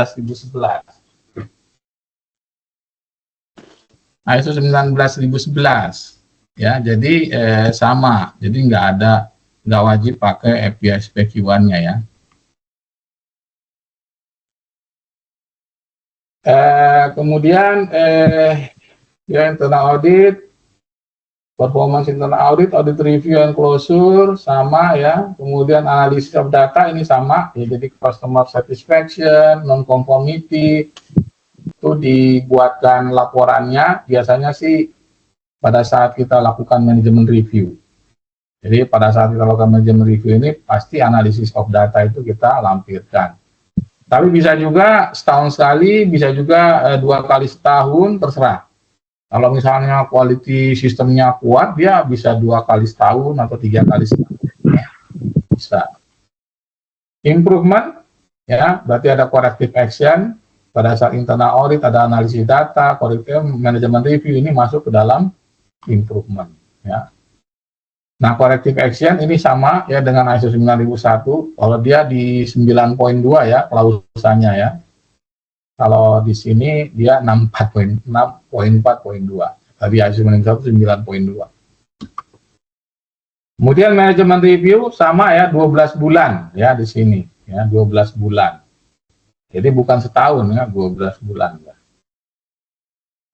Speaker 1: ISO 19011 ya, jadi sama. Jadi nggak wajib pakai API-SPQ1-nya, ya. Kemudian ya internal audit, performance internal audit, audit review and closure sama, ya. Kemudian analysis of data ini sama, ya. Jadi customer satisfaction, non conformity itu dibuatkan laporannya biasanya sih pada saat kita lakukan manajemen review. Jadi pada saat kita lakukan manajemen review ini pasti analisis of data itu kita lampirkan. Tapi bisa juga setahun sekali, bisa juga 2 kali setahun, terserah. Kalau misalnya quality sistemnya kuat, dia bisa 2 kali setahun atau 3 kali setahun, ya. Bisa. Improvement, ya, berarti ada corrective action. Pada saat internal audit ada analisis data, corrective management review, ini masuk ke dalam improvement, ya. Nah, corrective action ini sama, ya, dengan ISO 9001. Kalau dia di 9.2 ya klausanya, ya. Kalau di sini dia 6.4.2. Tadi ISO 9001 9.2. Kemudian manajemen review sama, ya, 12 bulan, ya, di sini, ya, 12 bulan. Jadi bukan setahun, ya, 12 bulan, ya.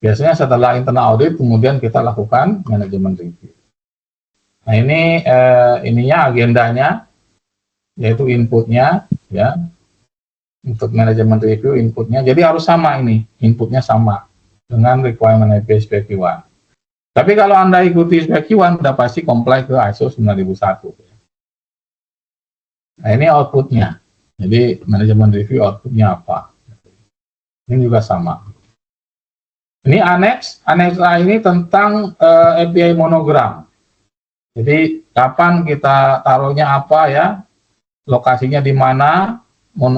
Speaker 1: Biasanya setelah internal audit kemudian kita lakukan manajemen review. Nah, ini ininya agendanya, yaitu inputnya, ya. Untuk manajemen review inputnya, jadi harus sama, ini inputnya sama dengan requirement API-SPQ1. Tapi kalau Anda ikuti SPQ1 sudah pasti comply ke ISO 9001. Nah, ini outputnya. Jadi manajemen review outputnya apa? Ini juga sama. Ini annex A ini tentang API monogram. Jadi kapan kita taruhnya apa ya, lokasinya di mana,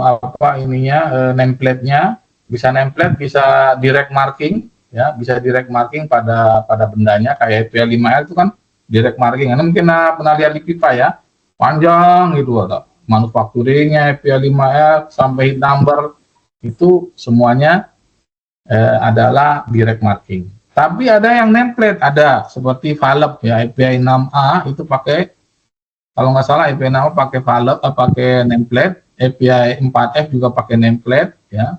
Speaker 1: apa ininya, nameplate-nya, bisa nameplate, bisa direct marking, ya, bisa direct marking pada bendanya, kayak API 5L itu kan direct marking. Anda mungkin pernah lihat di pipa ya, panjang gitu, atau manufacturingnya API 5L sampai hit number itu semuanya adalah direct marking. Tapi ada yang nameplate, ada seperti Valve ya, API 6A itu pakai, kalau nggak salah API 6A pakai Valve, pakai nameplate, API 4F juga pakai nameplate ya.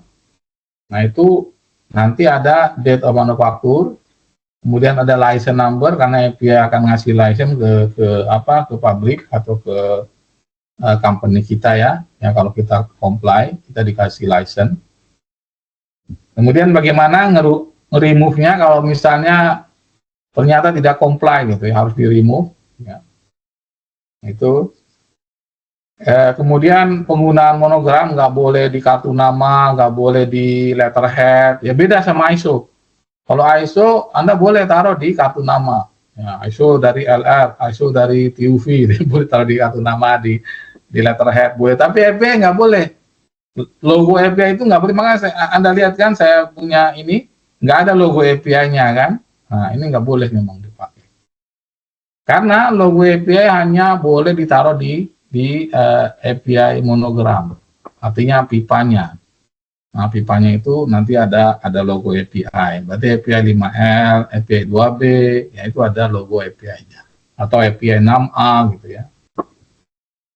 Speaker 1: Nah itu nanti ada date of manufacture, kemudian ada license number karena API akan ngasih license ke pabrik atau ke company kita ya. Ya kalau kita comply, kita dikasih license. Kemudian bagaimana remove-nya kalau misalnya ternyata tidak comply gitu ya, harus di remove ya. Itu kemudian penggunaan monogram nggak boleh di kartu nama, nggak boleh di letterhead ya, beda sama ISO. Kalau ISO Anda boleh taruh di kartu nama ya, ISO dari LR, ISO dari TUV boleh taruh di kartu nama, di letterhead boleh, tapi API nggak boleh. Logo API itu nggak boleh. Makanya Anda lihat kan saya punya ini nggak ada logo API-nya kan. Nah ini nggak boleh memang dipakai karena logo API hanya boleh ditaruh di API monogram, artinya pipanya. Nah pipanya itu nanti ada logo API, berarti API 5L, API 2B ya, itu ada logo API-nya, atau API 6A gitu ya,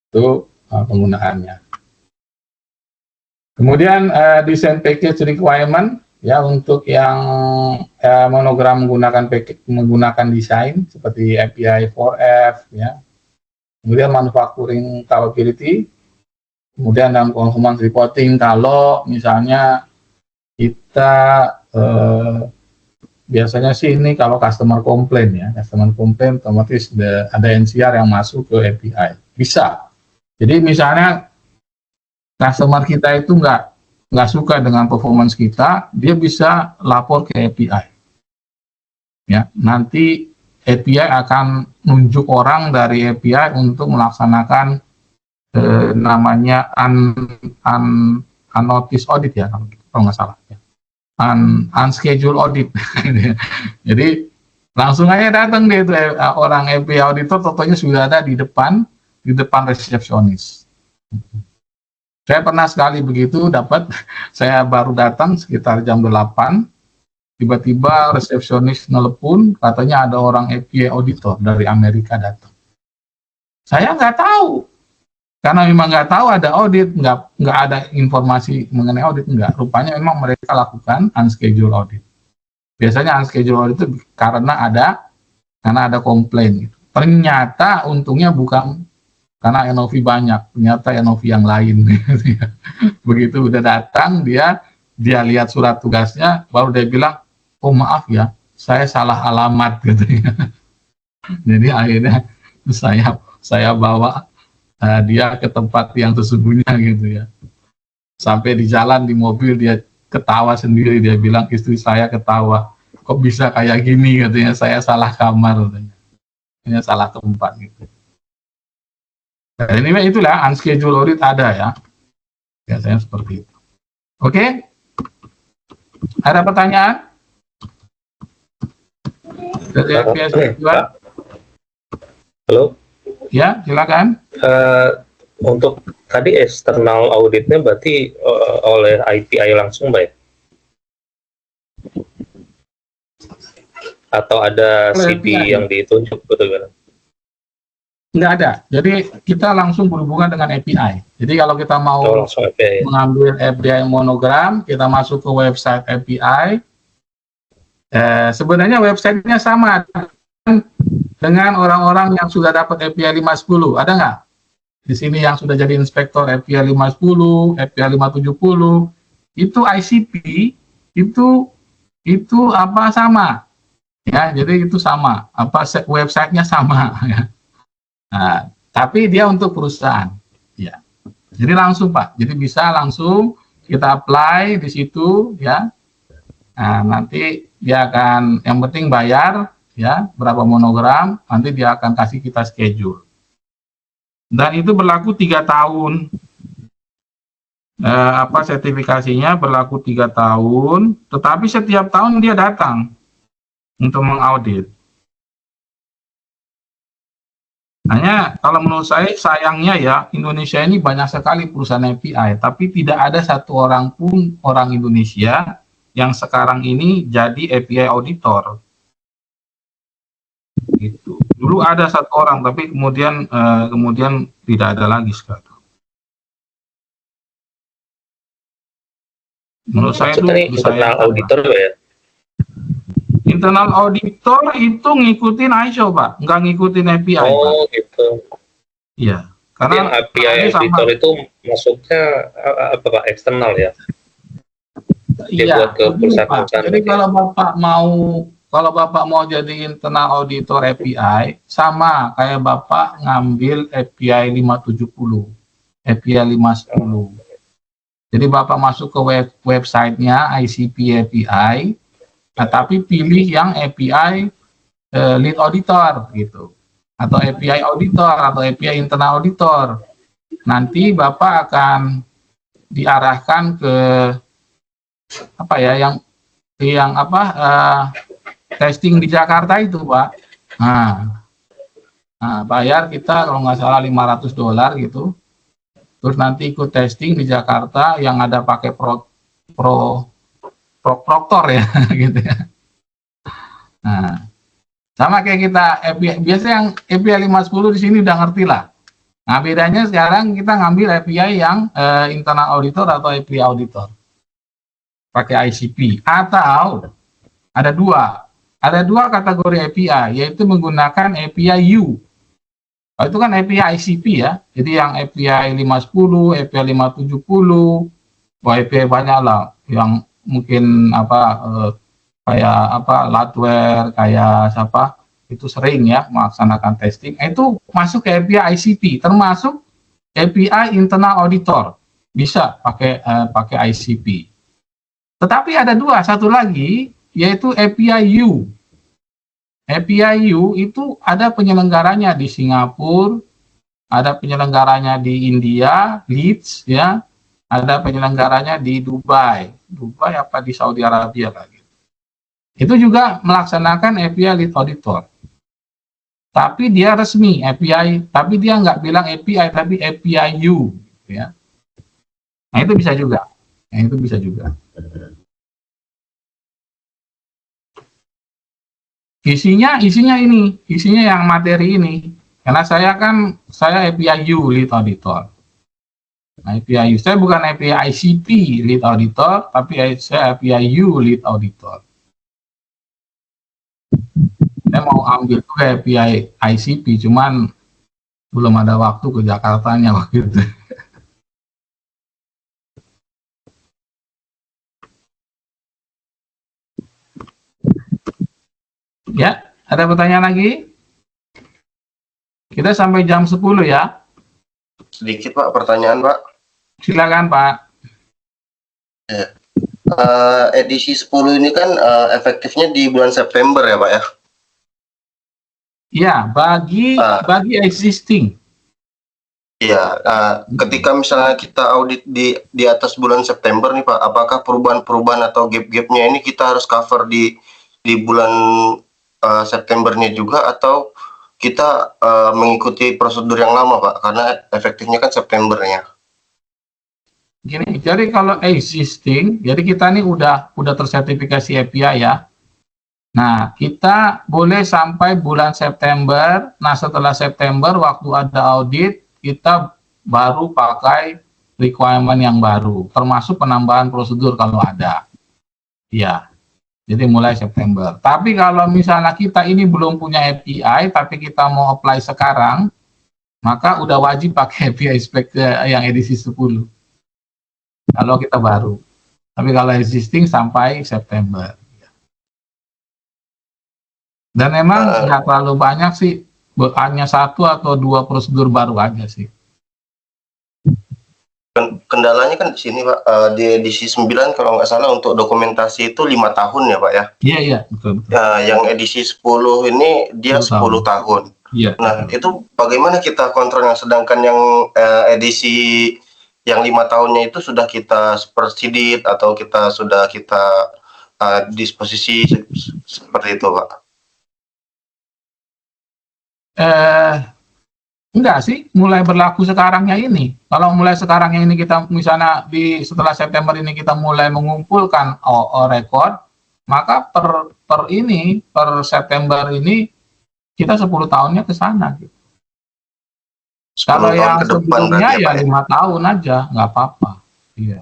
Speaker 1: itu penggunaannya. Kemudian design package requirement ya, untuk yang monogram menggunakan desain seperti API 4F ya. Kemudian manufacturing capability, kemudian dalam performance reporting kalau misalnya kita biasanya sih ini kalau customer complain ya, customer complain otomatis ada NCR yang masuk ke API, bisa. Jadi misalnya customer kita itu nggak suka dengan performance kita, dia bisa lapor ke API. Ya, nanti API akan nunjuk orang dari API untuk melaksanakan namanya unnoticed audit ya, kalau nggak salah ya. Unscheduled audit. Jadi langsung aja datang deh itu orang API auditor, totonya sudah ada di depan resepsionis. Saya pernah sekali begitu dapat, saya baru datang sekitar jam 8, tiba-tiba resepsionis nelepon, katanya ada orang API auditor dari Amerika datang. Saya nggak tahu, karena memang nggak tahu ada audit, nggak ada informasi mengenai audit, nggak. Rupanya memang mereka lakukan unscheduled audit. Biasanya unscheduled audit itu karena ada komplain. Gitu. Ternyata untungnya bukan karena NOV banyak, ternyata NOV yang lain. Begitu udah datang, dia lihat surat tugasnya, baru dia bilang, oh maaf ya, saya salah alamat gitu ya. Jadi akhirnya saya bawa dia ke tempat yang sesungguhnya gitu ya. Sampai di jalan di mobil dia ketawa sendiri, dia bilang istri saya ketawa, kok bisa kayak gini katanya, saya salah kamar katanya. Ini salah tempat gitu. Nah, ini itulah unscheduled audit ada ya. Biasanya seperti itu. Oke? Ada pertanyaan? Dari
Speaker 5: Halo?
Speaker 1: Ya, silakan.
Speaker 5: Untuk tadi eksternal auditnya berarti oleh IPI langsung, Mbak ya? Atau ada CD yang ditunjuk betul-betul?
Speaker 1: Nggak ada. Jadi kita langsung berhubungan dengan API. Jadi kalau kita mau mengambil API monogram, kita masuk ke website API. Sebenarnya websitenya sama dengan orang-orang yang sudah dapat API 510. Ada nggak? Di sini yang sudah jadi inspektor API 510, API 570, itu ICP, itu apa sama? Ya, jadi itu sama. Websitenya sama. Ya. Nah, tapi dia untuk perusahaan, ya. Jadi langsung Pak, jadi bisa langsung kita apply di situ ya. Nah, nanti dia akan, yang penting bayar ya, berapa monogram, nanti dia akan kasih kita schedule. Dan itu berlaku 3 tahun. Sertifikasinya berlaku 3 tahun, tetapi setiap tahun dia datang untuk mengaudit. Hanya kalau menurut saya sayangnya ya, Indonesia ini banyak sekali perusahaan API, tapi tidak ada satu orang pun orang Indonesia yang sekarang ini jadi API auditor. Gitu. Dulu ada satu orang, tapi kemudian tidak ada lagi sekarang. Menurut saya itu
Speaker 5: internal auditor ya.
Speaker 1: Internal auditor itu ngikutin ISO Pak, nggak ngikutin API.
Speaker 5: Oh
Speaker 1: Pak.
Speaker 5: gitu.
Speaker 1: Iya,
Speaker 5: Karena yang API auditor itu masuknya apa Pak, eksternal ya?
Speaker 1: Iya.
Speaker 5: Buat ke perusahaan-perusahaan.
Speaker 1: Jadi kalau Bapak mau jadi internal auditor API, sama kayak Bapak ngambil API 570, API 510. Jadi Bapak masuk ke websitenya ICP API, nah, tapi pilih yang API lead auditor gitu, atau API auditor atau API internal auditor. Nanti Bapak akan diarahkan ke testing di Jakarta itu Pak. Nah, bayar kita kalau nggak salah $500 gitu. Terus nanti ikut testing di Jakarta yang ada pakai proktor ya gitu ya. Nah, sama kayak kita biasa yang API 510 di sini udah ngerti lah. Nah, bedanya sekarang kita ngambil API yang internal auditor atau API auditor pakai ICP, atau ada dua kategori API, yaitu menggunakan API U. Itu kan API ICP ya, jadi yang API 510, API 570, API banyak lah, yang mungkin kayak Latware, kayak itu sering ya melaksanakan testing, itu masuk ke API ICP, termasuk API internal auditor, bisa pakai ICP. Tetapi ada satu lagi, yaitu API U. API U itu ada penyelenggaranya di Singapura, ada penyelenggaranya di India, Leeds ya, ada penyelenggaranya di Dubai apa di Saudi Arabia lagi. Itu juga melaksanakan API lead auditor. Tapi dia resmi API, tapi dia nggak bilang API tapi API U ya. Nah, itu bisa juga. Isinya yang materi ini. Karena saya API U lead auditor. Nah, API U, saya bukan API ICP lead auditor, tapi saya API U lead auditor. Saya mau ambil juga API ICP, cuman belum ada waktu ke Jakartanya waktu itu. Ya, ada pertanyaan lagi? Kita sampai jam 10 ya.
Speaker 6: Sedikit Pak, pertanyaan Pak.
Speaker 1: Silakan Pak.
Speaker 6: Ya. Edisi 10 ini kan efektifnya di bulan September ya Pak ya?
Speaker 1: Ya, bagi existing.
Speaker 6: Iya, ketika misalnya kita audit di atas bulan September nih Pak, apakah perubahan-perubahan atau gap-gapnya ini kita harus cover di bulan Septembernya juga, atau kita mengikuti prosedur yang lama Pak, karena efektifnya kan Septembernya.
Speaker 1: Gini, jadi kalau existing, jadi kita ini udah tersertifikasi API ya. Nah, kita boleh sampai bulan September. Nah, setelah September waktu ada audit, kita baru pakai requirement yang baru, termasuk penambahan prosedur kalau ada. Ya. Jadi mulai September. Tapi kalau misalnya kita ini belum punya API, tapi kita mau apply sekarang, maka udah wajib pakai API spec yang edisi 10. Kalau kita baru. Tapi kalau existing sampai September. Dan memang nggak terlalu banyak sih, hanya 1 atau 2 prosedur baru aja sih.
Speaker 6: kendalanya kan di sini Pak, di edisi 9 kalau nggak salah untuk dokumentasi itu 5 tahun ya Pak ya.
Speaker 1: Iya, iya, betul, betul.
Speaker 6: Nah, yang edisi 10 ini dia 10 tahun.
Speaker 1: Iya.
Speaker 6: Nah, itu bagaimana kita kontrolnya, sedangkan yang edisi yang 5 tahunnya itu sudah kita supersedit atau sudah kita disposisi seperti itu Pak?
Speaker 1: Enggak sih, mulai berlaku sekarangnya ini. Kalau mulai sekarangnya ini kita misalnya setelah September ini kita mulai mengumpulkan rekod, maka per September ini kita 10 tahunnya ke sana gitu.
Speaker 6: 10
Speaker 1: Kalau
Speaker 6: tahun
Speaker 1: yang
Speaker 6: ke depan
Speaker 1: sebelumnya
Speaker 6: berarti
Speaker 1: ya
Speaker 6: Pak
Speaker 1: 5 tahun aja, nggak apa-apa. Iya.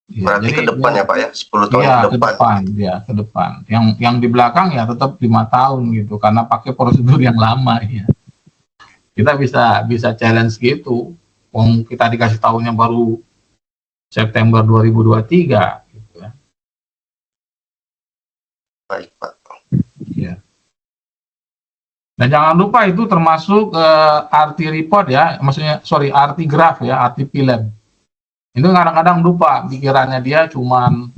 Speaker 1: Iya,
Speaker 6: Berarti
Speaker 1: jadi
Speaker 6: ke depan ya Pak ya, 10 tahun
Speaker 1: iya,
Speaker 6: ke depan.
Speaker 1: ya ke depan. Yang di belakang ya tetap 5 tahun gitu, karena pakai prosedur yang lama ya. Kita bisa challenge gitu. Wong kita dikasih tahunnya baru September 2023 gitu ya.
Speaker 6: Baik Pak.
Speaker 1: Iya. Dan jangan lupa itu termasuk RT report ya, maksudnya RT graph ya, RT film. Itu kadang-kadang lupa pikirannya dia cuman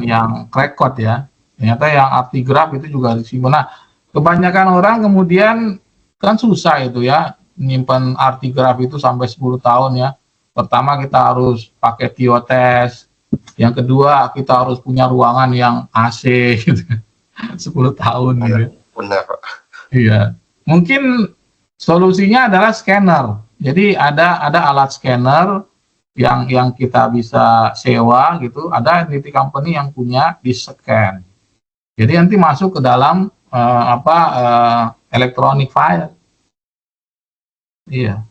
Speaker 1: yang record ya. Ternyata yang RT graph itu juga disimpan. Nah, kebanyakan orang kemudian kan susah itu ya menyimpan RT graph itu sampai 10 tahun ya. Pertama kita harus pakai TIO-test. Yang kedua kita harus punya ruangan yang AC gitu. 10 tahun gitu.
Speaker 6: Ya, benar Pak.
Speaker 1: Iya. Mungkin solusinya adalah scanner. Jadi ada alat scanner yang kita bisa sewa gitu, ada entity company yang punya di scan. Jadi nanti masuk ke dalam electronic file. Iya.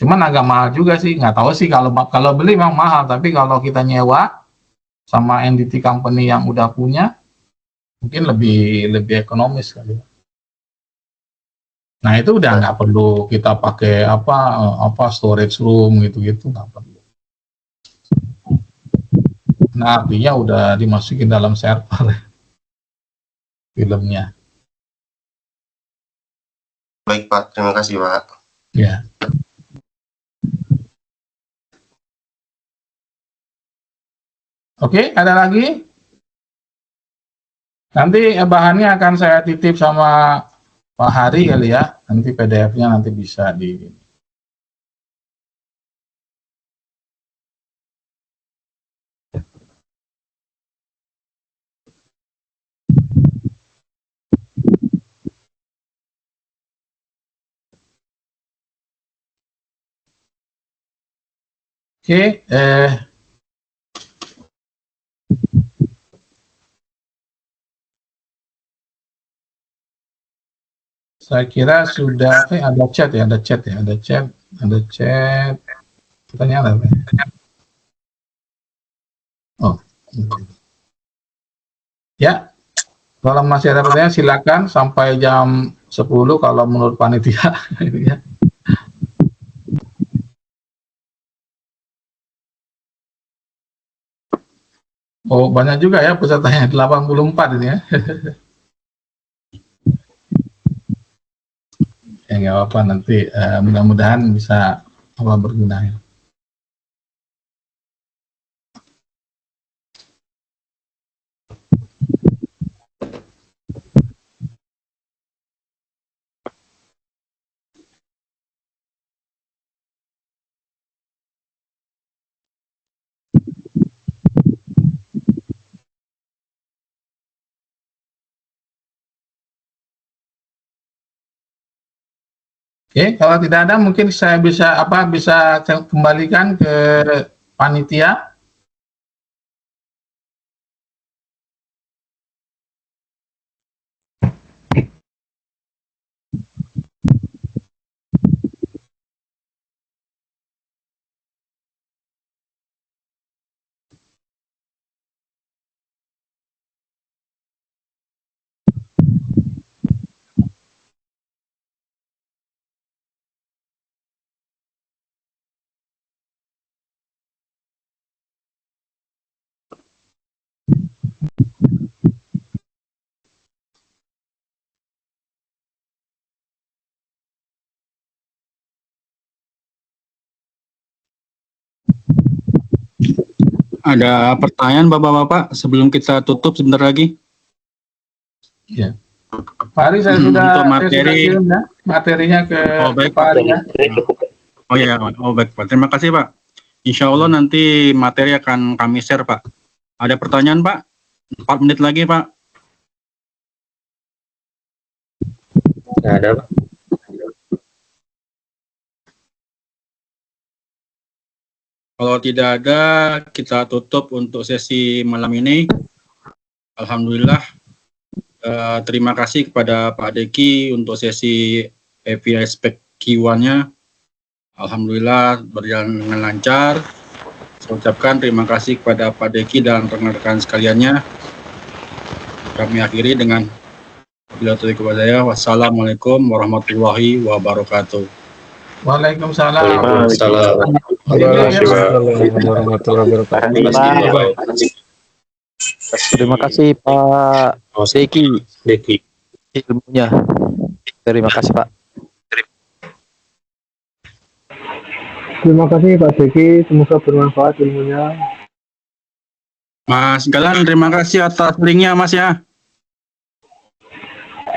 Speaker 1: Cuman agak mahal juga sih, nggak tahu sih kalau beli memang mahal, tapi kalau kita nyewa sama entity company yang udah punya, mungkin lebih ekonomis kali. Nah itu udah nggak perlu kita pakai storage room gitu-gitu, nggak perlu. Nah artinya udah dimasukin dalam server filmnya.
Speaker 6: Baik Pak, terima kasih Pak.
Speaker 1: Ya. Oke, ada lagi? Nanti bahannya akan saya titip sama Pak Hari kali ya. Nanti PDF-nya nanti bisa di. Oke, saya kira sudah, ada chat. Pertanyaan apa? Oh, ya. Kalau masih ada pertanyaan silakan sampai jam 10 kalau menurut panitia. Ya. Oh, banyak juga ya pesertanya, 84 ini ya. Ya nggak apa-apa, nanti mudah-mudahan bisa berguna ya. Oke, kalau tidak ada mungkin saya bisa kembalikan ke panitia.
Speaker 2: Ada pertanyaan Bapak-Bapak sebelum kita tutup sebentar lagi?
Speaker 1: Iya. Pak Ari, saya
Speaker 2: Untuk
Speaker 1: sudah
Speaker 2: materi.
Speaker 1: kirim ya materinya ke
Speaker 2: Oh, baik,
Speaker 1: Pak Ari ya.
Speaker 2: Oh ya, baik Pak. Terima kasih Pak. Insya Allah nanti materi akan kami share Pak. Ada pertanyaan Pak? 4 menit lagi Pak.
Speaker 5: Nggak ada, Pak.
Speaker 2: Kalau tidak ada, kita tutup untuk sesi malam ini. Alhamdulillah. Terima kasih kepada Pak Deki untuk sesi API Spec Q1-nya. Alhamdulillah berjalan dengan lancar. Saya ucapkan terima kasih kepada Pak Deki dan rekan-rekan sekaliannya. Kami akhiri dengan wassalamualaikum warahmatullahi wabarakatuh.
Speaker 1: Waalaikumsalam.
Speaker 5: Waalaikumsalam.
Speaker 3: warahmatullahi wabarakatuh. Terima kasih Pak
Speaker 5: Deki.
Speaker 3: ilmunya. Terima kasih Pak.
Speaker 7: Terima kasih Pak Deki, semoga bermanfaat ilmunya.
Speaker 2: Mas Galan, terima kasih atas linknya Mas ya.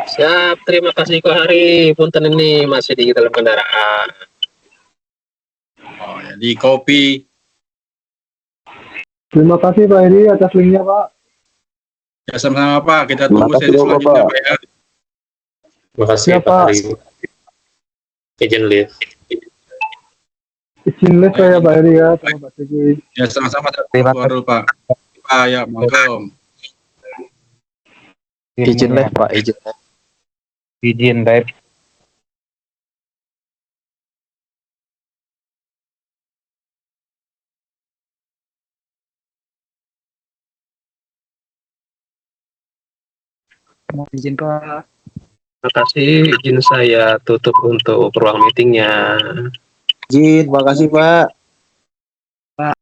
Speaker 5: Siap, terima kasih Ko Hari. Punten ini masih di dalam kendaraan.
Speaker 2: Oh ya, di copy.
Speaker 7: Terima kasih Pak Heri atas linknya Pak.
Speaker 2: Ya sama-sama Pak, kita tunggu
Speaker 3: Terima kasih,
Speaker 2: sesi
Speaker 3: Bapak.
Speaker 2: selanjutnya Pak ya.
Speaker 5: Terima kasih
Speaker 7: Siap,
Speaker 5: Pak
Speaker 7: Pak.
Speaker 5: Hari. Izin live.
Speaker 7: Izin live saya Pak Heri ya, sama Pak Deki.
Speaker 2: Ya sama-sama
Speaker 3: Terima
Speaker 2: keluar dulu Pak. Pak ya, monggo.
Speaker 3: Izin live Pak, izin.
Speaker 8: Izin live. Mau izin Pak.
Speaker 5: Terima kasih. Izin saya tutup untuk ruang meetingnya.
Speaker 3: Izin, makasih Pak.